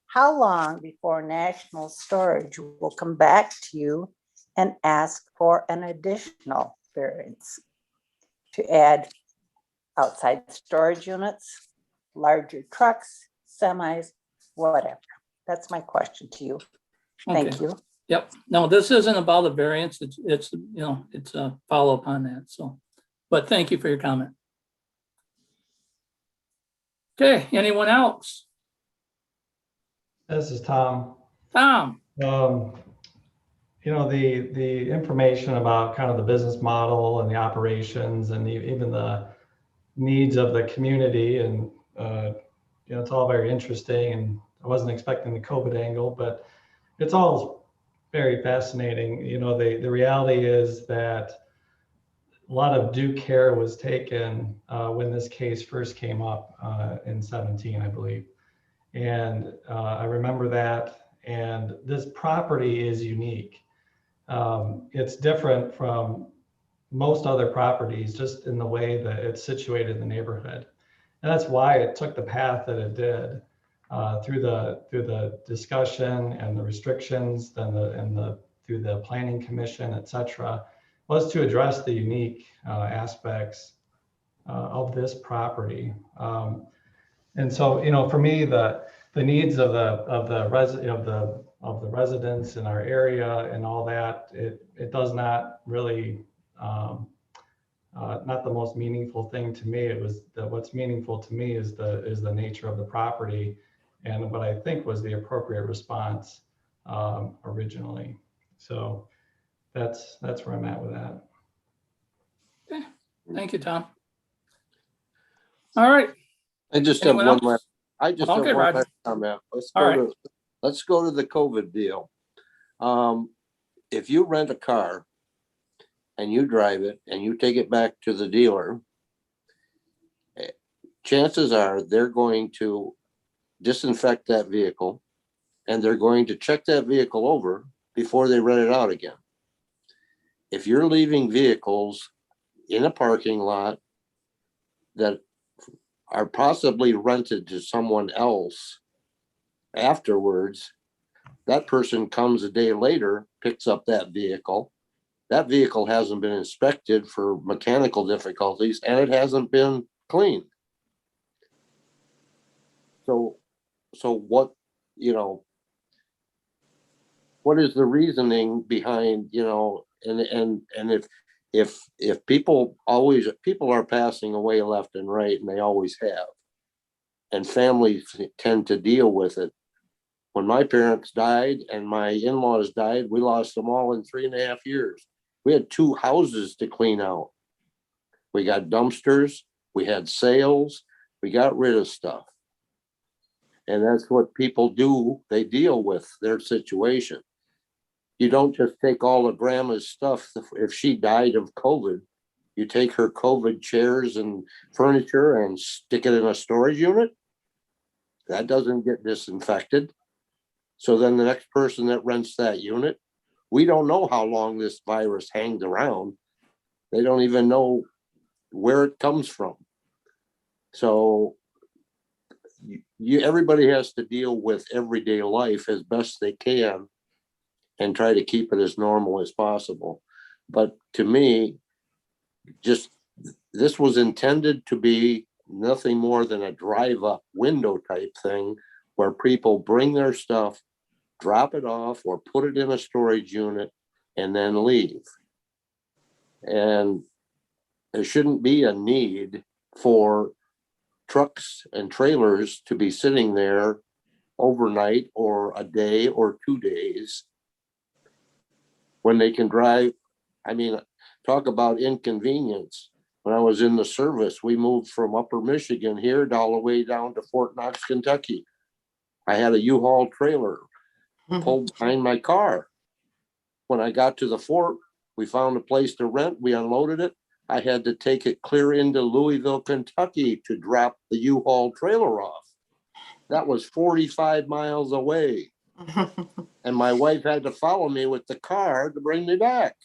how long before National Storage will come back to you and ask for an additional variance to add outside storage units, larger trucks, semis, whatever? That's my question to you. Thank Okay. you. Yep. No, this isn't about a variance. It's you know, it's a follow-up on that. So, but thank you for your comment. Okay, anyone else? This is Tom. Tom. You know, the information about kind of the business model and the operations and even the needs of the community, and you know, it's all very interesting, and I wasn't expecting the COVID angle, but it's all very fascinating. You know, the reality is that a lot of due care was taken when this case first came up in 17, I believe. And I remember that, and this property is unique. It's different from most other properties just in the way that it's situated in the neighborhood. And that's why it took the path that it did through the discussion and the restrictions, through the planning commission, et cetera, was to address the unique aspects of this property. And so, you know, for me, the needs of the residents in our area and all that, it does not really not the most meaningful thing to me. It was what's meaningful to me is the nature of the property and what I think was the appropriate response originally. So that's where I'm at with that. Okay. Thank you, Tom. All right. I just Anyone have else? one last. I just Okay, have one Roger. last comment. All Let's go to the COVID deal. If you rent a car and you drive it and you take it back to the dealer, chances are they're going to disinfect that vehicle and they're going to check that vehicle over before they rent it out again. If you're leaving vehicles in a parking lot that are possibly rented to someone else afterwards, that person comes a day later, picks up that vehicle. That vehicle hasn't been inspected for mechanical difficulties and it hasn't been cleaned. So what, you know, what is the reasoning behind, you know, and if people are passing away left and right, and they always have, and families tend to deal with it. When my parents died and my in-laws died, we lost them all in 3.5 years. We had 2 houses to clean out. We got dumpsters, we had sales, We got rid of stuff. And that's what people do. They deal with their situation. You don't just take all of grandma's stuff. If she died of COVID, you take her COVID chairs and furniture and stick it in a storage unit. That doesn't get disinfected. So then the next person that rents that unit, we don't know how long this virus hangs around. They don't even know where it comes from. So everybody has to deal with everyday life as best they can and try to keep it as normal as possible. But to me, just this was intended to be nothing more than a drive-up window type thing where people bring their stuff, drop it off, or put it in a storage unit and then leave. And there shouldn't be a need for trucks and trailers to be sitting there overnight or a day or 2 days when they can drive. I mean, talk about inconvenience. When I was in the service, we moved from Upper Michigan here all the way down to Fort Knox, Kentucky. I had a U-Haul trailer pulled behind my car. When I got to the fort, we found a place to rent. We unloaded it. I had to take it clear into Louisville, Kentucky to drop the U-Haul trailer off. That was 45 miles away. And my wife had to follow me with the car to bring me back.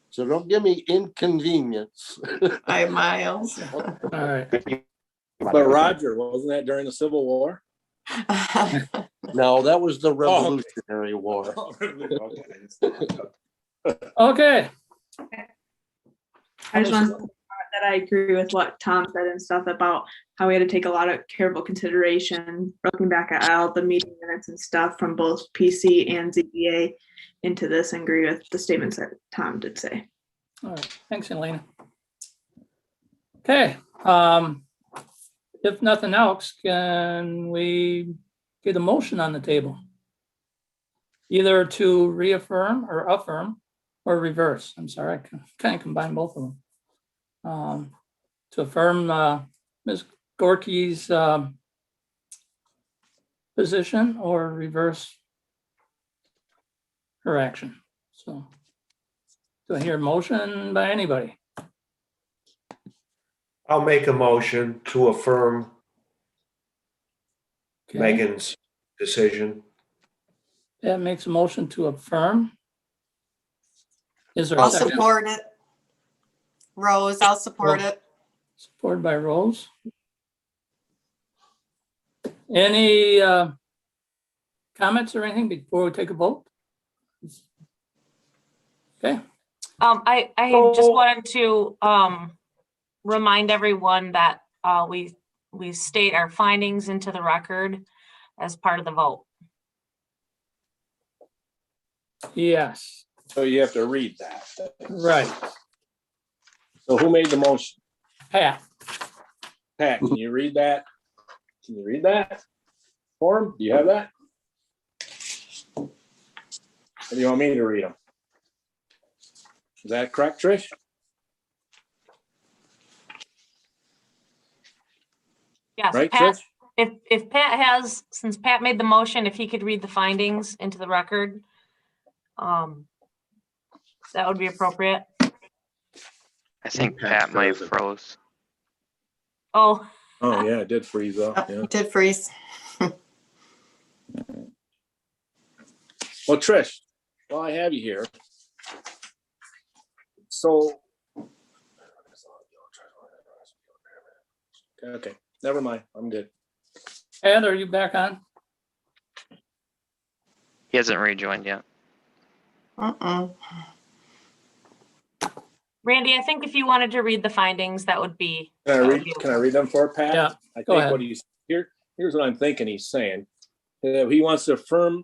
So don't give me inconvenience. 5 miles. All right. But Roger, wasn't that during the Civil War? No, that was the Revolutionary War. Okay. I just want to that I agree with what Tom said and stuff about how we had to take a lot of careful consideration, looking back at all the meeting minutes and stuff from both PC and ZBA into this, and agree with the statements that Tom did say. All right. Thanks, Elena. Okay. If nothing else, can we get a motion on the table? Either to reaffirm or affirm or reverse. I'm sorry, I kind of combine both of them. To affirm Ms. Gorky's position or reverse her action. So do I hear a motion by anybody? I'll make a motion to affirm Okay. Megan's decision. That makes a motion to affirm. Is there a I'll second? support it. Rose, I'll support it. Supported by Rose. Any comments or anything before we take a vote? Okay. I just wanted to remind everyone that we state our findings into the record as part of the vote. Yes. So you have to read that. Right. So who made the motion? Pat. Pat, can you read that? Can you read that form? Do you have that? Or do you want me to read them? Is that correct, Trish? Yes, Right, Pat, Trish? if Pat has, since Pat made the motion, if he could read the findings into the record, that would be appropriate. I think Pat might have froze. Oh. Oh, yeah, it did freeze up. Yeah. It did freeze. Well, Trish, while I have you here, so. Okay, never mind. I'm good. Ed, are you back on? He hasn't rejoined yet. Randy, I think if you wanted to read the findings, that would be. Can I read them for Pat? Yeah, I go think ahead. what here's what I'm thinking he's saying. He wants to affirm,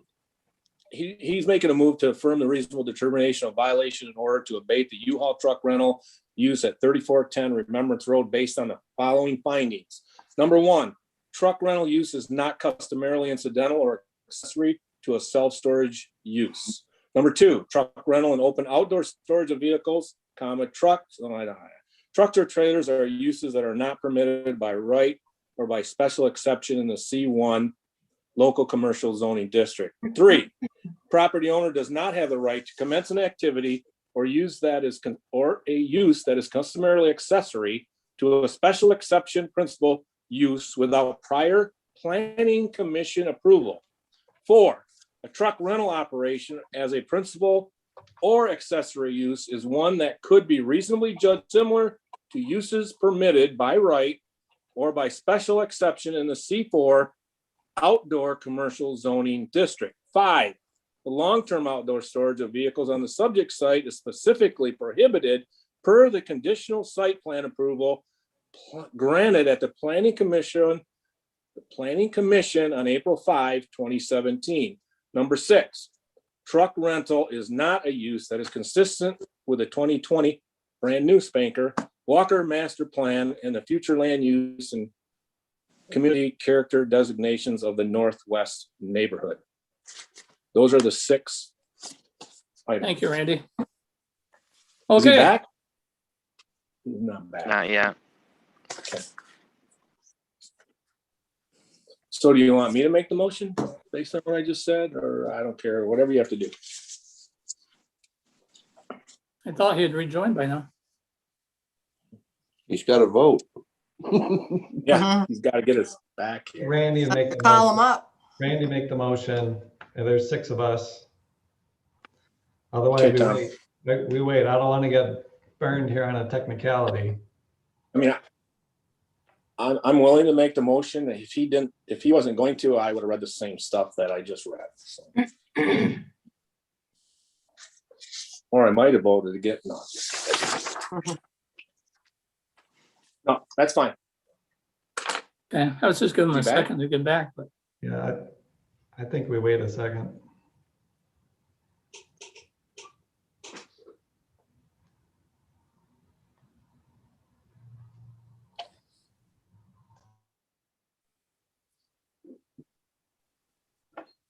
he's making a move to affirm the reasonable determination of violation in order to abate the U-Haul truck rental use at 3410 Remembrance Road based on the following findings. Number one, truck rental use is not customarily incidental or accessory to a self-storage use. Number two, truck rental and open outdoor storage of vehicles, trucks. Oh, I don't know. Trucks or trailers are uses that are not permitted by right or by special exception in the C1 local commercial zoning district. 3, property owner does not have the right to commence an activity or use that is a use that is customarily accessory to a special exception principal use without prior planning commission approval. 4, a truck rental operation as a principal or accessory use is one that could be reasonably judged similar to uses permitted by right or by special exception in the C4 outdoor commercial zoning district. 5, the long-term outdoor storage of vehicles on the subject site is specifically prohibited per the conditional site plan approval granted at the Planning Commission on April 5, 2017. Number 6, truck rental is not a use that is consistent with the 2020 brand new spanker Walker Master Plan and the future land use and community character designations of the Northwest neighborhood. Those are the 6 items. Thank you, Randy. Is he Okay, back? He's not back. Not yet. Okay. So do you want me to make the motion based on what I just said, or I don't care, whatever you have to do? I thought he had rejoined by now. He's got to vote. Yeah, he's got to get us back here. Randy, make the Call him motion. up. Randy, make the motion. And there's 6 of us. Otherwise, Okay, Tom. we wait. I don't want to get burned here on a technicality. I mean, I'm willing to make the motion. If he wasn't going to, I would have read the same stuff that I just read. So. Or I might have voted to get, no. No, that's fine. Okay, I was just giving him a You back? second to get back, but Yeah, I think we wait a second.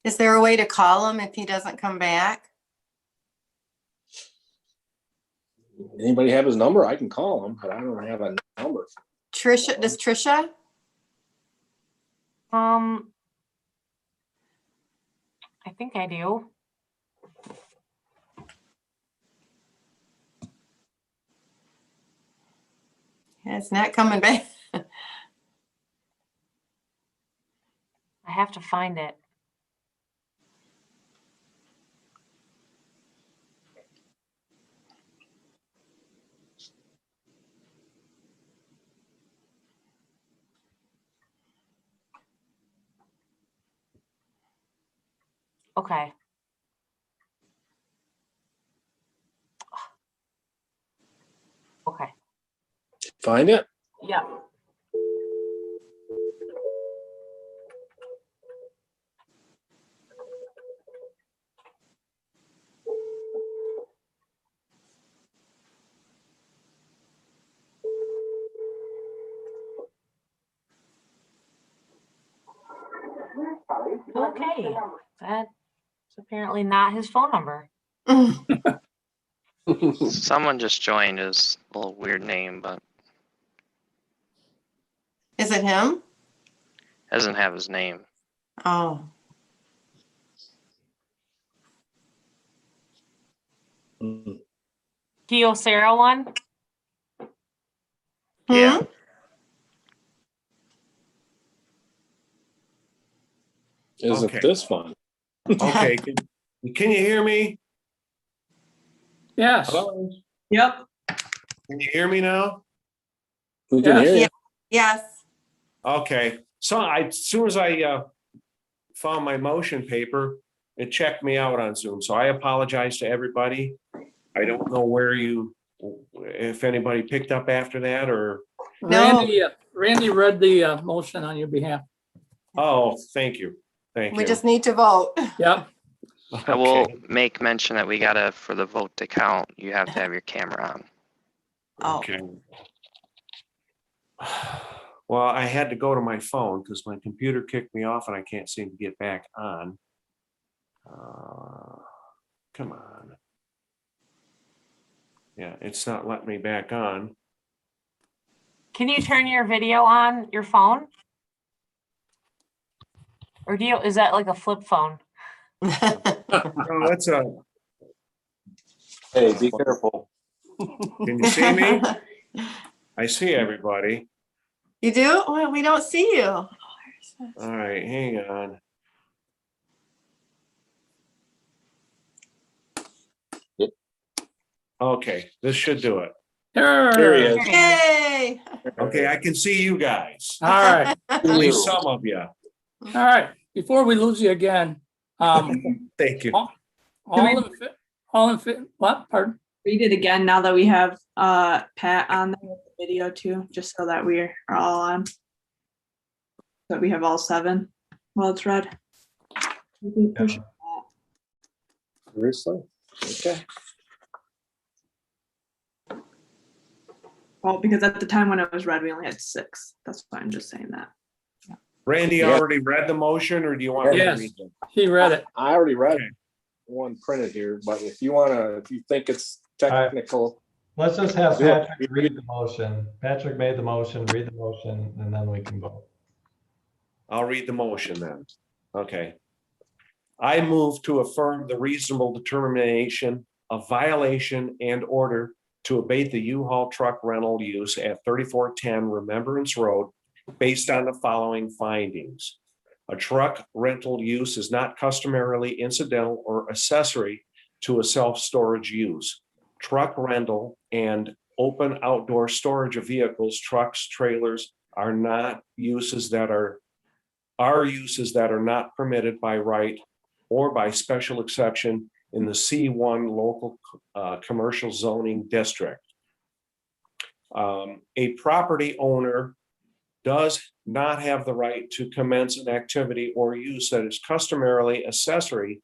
Is there a way to call him if he doesn't come back? Anybody have his number? I can call him, but I don't have a number. Trisha, does Trisha? I think I do. It's not coming back. I have to find it. Okay. Okay. Find it? Yeah. Okay, that's apparently not his phone number. Someone just joined his little weird name, but Is it him? doesn't have his name. Oh, Kyocera one? Yeah. Isn't Okay. this fun? Okay, can you hear me? yes. Hello? Yep. Can you hear me now? We can Yes. hear you. yes. Okay, so as soon as I found my motion paper, it checked me out on Zoom, so I apologize to everybody. I don't know if anybody picked up after that or, No. Randy read the motion on your behalf. oh, thank you, thank you. We just need to vote. Yep. I will Okay. make mention that we gotta, for the vote to count, you have to have your camera on. Oh. Okay. Well, I had to go to my phone because my computer kicked me off and I can't seem to get back on. Come on. Yeah, it's not letting me back on. Can you turn your video on your phone? Or is that like a flip phone? No, that's a, Hey, be careful. can you see me? I see everybody. You do? Well, we don't see you. All right, hang on. Okay, this should do it. There he is. Yay! Okay, I can see you guys. All right, At least some of you. all right. Before we lose you again, Thank you. what, pardon? Read it again now that we have Pat on the video too, just so that we are all on. That we have all 7. Well, it's read. You can push it. Seriously? Okay. Well, because at the time when it was read, we only had 6. That's why I'm just saying that. Randy Yeah. already read the motion, or do you want me to Yes. read them? He read it. I already read Okay. one printed here, but if you think it's technical, Let's just have Do it. Patrick read the motion. Patrick made the motion, read the motion, and then we can vote. I'll read the motion then. Okay. I move to affirm the reasonable determination of violation and order to abate the U-Haul truck rental use at 3410 Remembrance Road based on the following findings. A truck rental use is not customarily incidental or accessory to a self-storage use. Truck rental and open outdoor storage of vehicles, trucks, trailers are not uses that are not permitted by right or by special exception in the C1 local commercial zoning district. A property owner does not have the right to commence an activity or use that is customarily accessory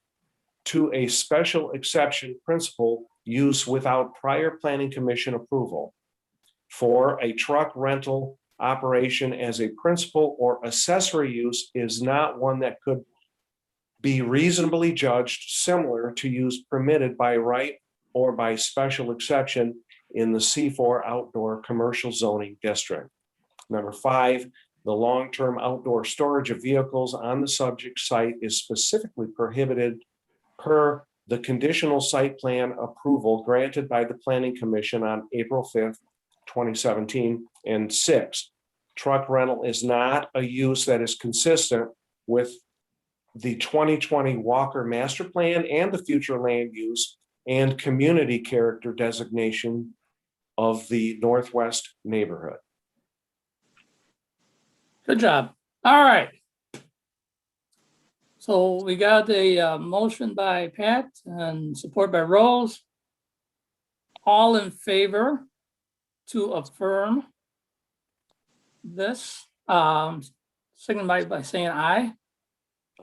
to a special exception principal use without prior planning commission approval. For a truck rental operation as a principal or accessory use is not one that could be reasonably judged similar to use permitted by right or by special exception in the C4 outdoor commercial zoning district. Number 5, the long-term outdoor storage of vehicles on the subject site is specifically prohibited per the conditional site plan approval granted by the Planning Commission on April 5th, 2017. And 6, truck rental is not a use that is consistent with the 2020 Walker Master Plan and the future land use and community character designation of the Northwest neighborhood. Good job. All right. So we got a motion by Pat and support by Rose. All in favor to affirm this, signify by saying aye.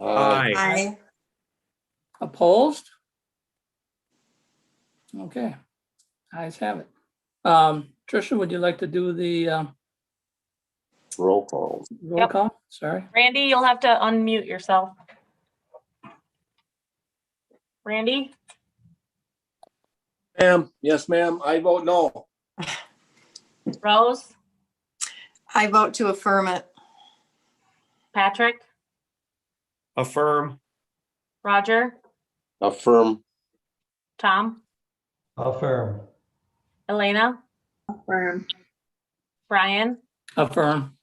Aye. Aye. Opposed? Okay, ayes have it. Tricia, would you like to do the Roll call. roll Yep. call? Sorry. Randy, you'll have to unmute yourself. Randy, ma'am, yes, ma'am, I vote no. Rose, I vote to affirm it. Patrick, Affirm. Roger, Affirm. Tom, Affirm. Elena, Affirm. Brian, Affirm.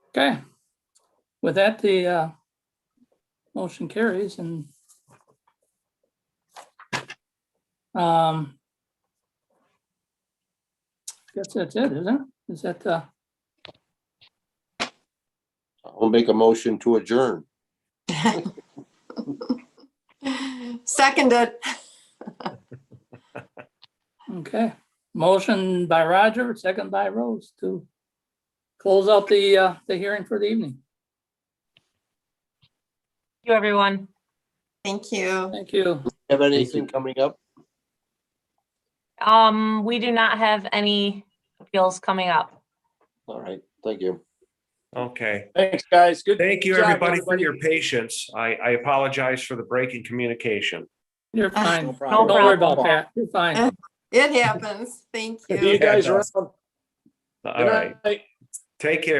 Okay. With that, the motion carries and guess that's it, isn't it? Is that I'll make a motion to adjourn. Seconded. okay? Motion by Roger, second by Rose to close out the hearing for the evening. you everyone. Thank you. Thank you. Have anything coming up? We do not have any appeals coming up. All right, thank you. Okay. Thanks, guys. Good. Thank you, job, everybody, for your patience. I apologize for the break in communication. You're fine. No No problem. Don't worry about problem. that. You're fine. It happens. Thank See you. you guys Yeah, it around. does. All Good right. night. Take care.